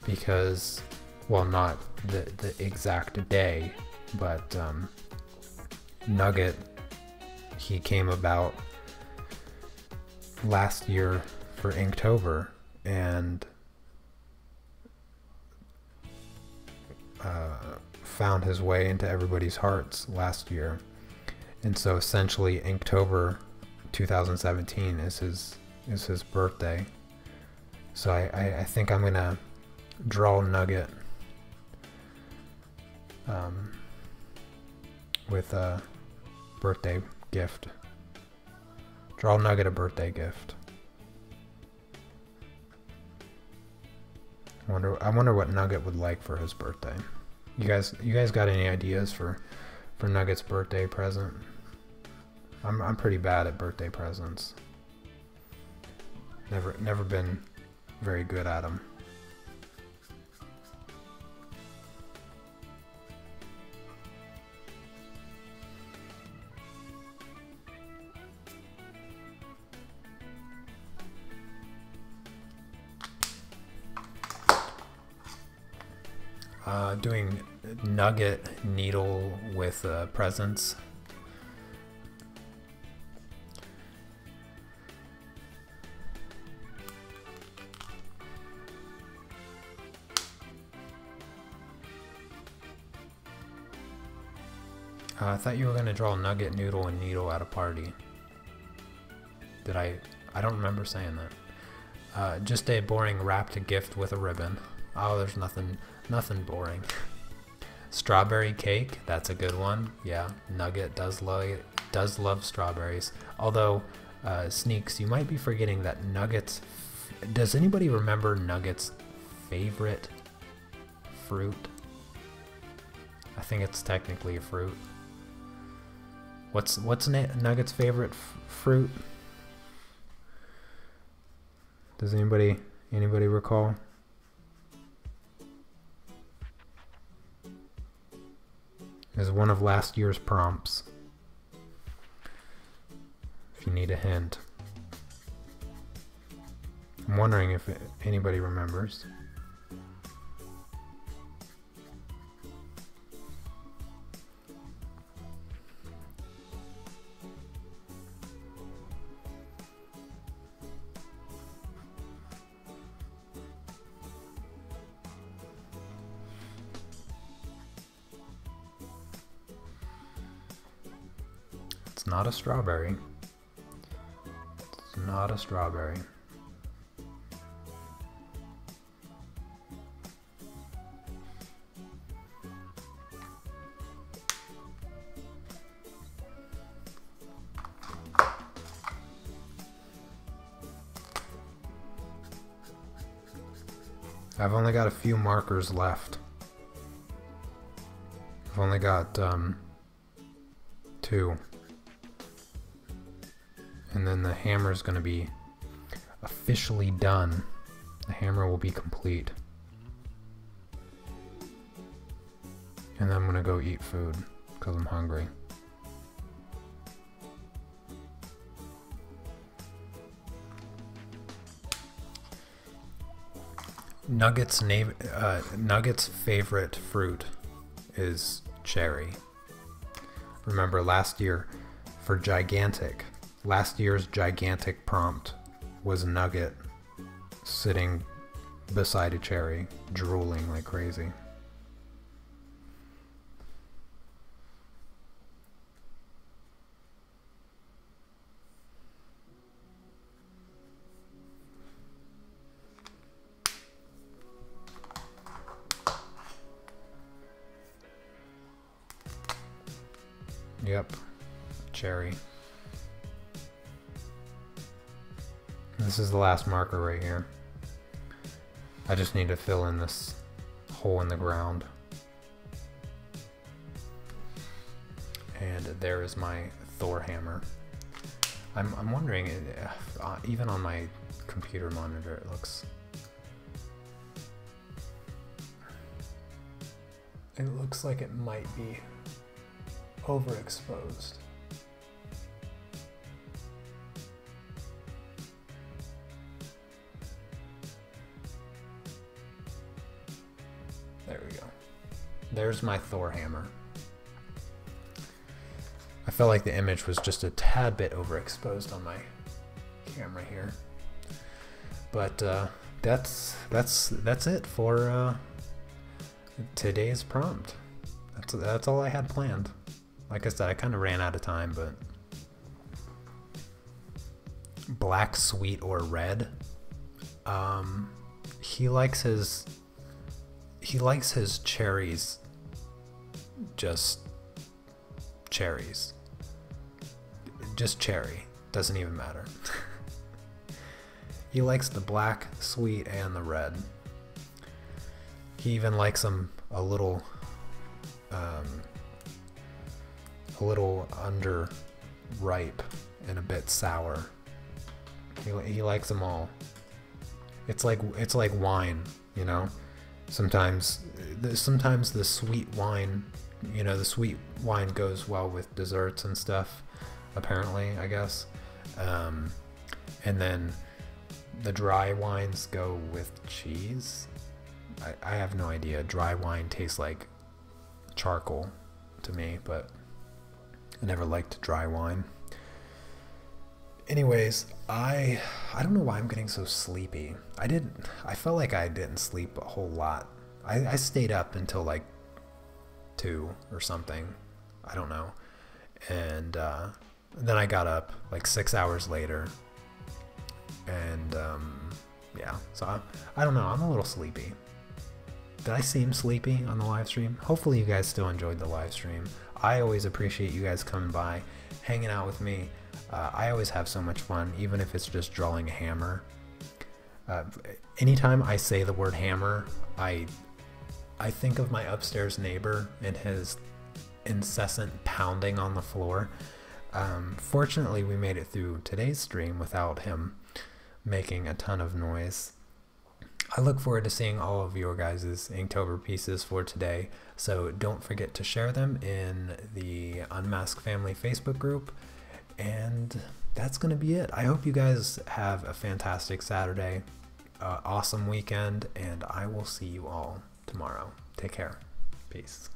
because, well, not the exact day, but Nugget, he came about last year for Inktober, and found his way into everybody's hearts last year. And so essentially Inktober 2017 is his birthday. So I think I'm gonna draw Nugget with a birthday gift. Draw Nugget a birthday gift. I wonder what Nugget would like for his birthday. You guys got any ideas for Nugget's birthday present? I'm pretty bad at birthday presents. Never been very good at them. Doing nugget needle with presents. I thought you were going to draw nugget, noodle, and needle at a party. Did I? I don't remember saying that. Just a boring wrapped gift with a ribbon. Oh, there's nothing boring. Strawberry cake, that's a good one. Yeah, Nugget does love strawberries. Although, Sneaks, you might be forgetting that Nugget's... Does anybody remember Nugget's favorite fruit? I think it's technically a fruit. What's Nugget's favorite fruit? Does anybody recall? Is one of last year's prompts. If you need a hint. I'm wondering if anybody remembers. Not a strawberry. It's not a strawberry. I've only got a few markers left. I've only got 2. And then the hammer is going to be officially done. The hammer will be complete. And then I'm going to go eat food because I'm hungry. Nugget's favorite fruit is cherry. Remember last year for gigantic. Last year's gigantic prompt was Nugget sitting beside a cherry, drooling like crazy. Yep, cherry. This is the last marker right here. I just need to fill in this hole in the ground. And there is my Thor hammer. I'm wondering, even on my computer monitor it looks like it might be overexposed. There we go. There's my Thor hammer. I felt like the image was just a tad bit overexposed on my camera here. But that's it for today's prompt. That's all I had planned. Like I said, I kind of ran out of time, but black, sweet, or red. He likes his cherries just cherries. Just cherry. Doesn't even matter. He likes the black, sweet, and the red. He even likes them a little ripe and a bit sour. He likes them all. It's like wine, you know. Sometimes the sweet wine, you know, the sweet wine goes well with desserts and stuff. Apparently, I guess. And then the dry wines go with cheese. I have no idea. Dry wine tastes like charcoal to me, but I never liked dry wine. Anyways, I don't know why I'm getting so sleepy. I felt like I didn't sleep a whole lot. I stayed up until like 2 or something. I don't know. And then I got up like 6 hours later. And yeah, so I don't know. I'm a little sleepy. Did I seem sleepy on the live stream? Hopefully you guys still enjoyed the live stream. I always appreciate you guys coming by, hanging out with me. I always have so much fun, even if it's just drawing a hammer. Anytime I say the word hammer, I think of my upstairs neighbor and his incessant pounding on the floor. Fortunately, we made it through today's stream without him making a ton of noise. I look forward to seeing all of your guys' Inktober pieces for today, so don't forget to share them in the Unmasked Family Facebook group. And that's going to be it. I hope you guys have a fantastic Saturday, awesome weekend, and I will see you all tomorrow. Take care. Peace.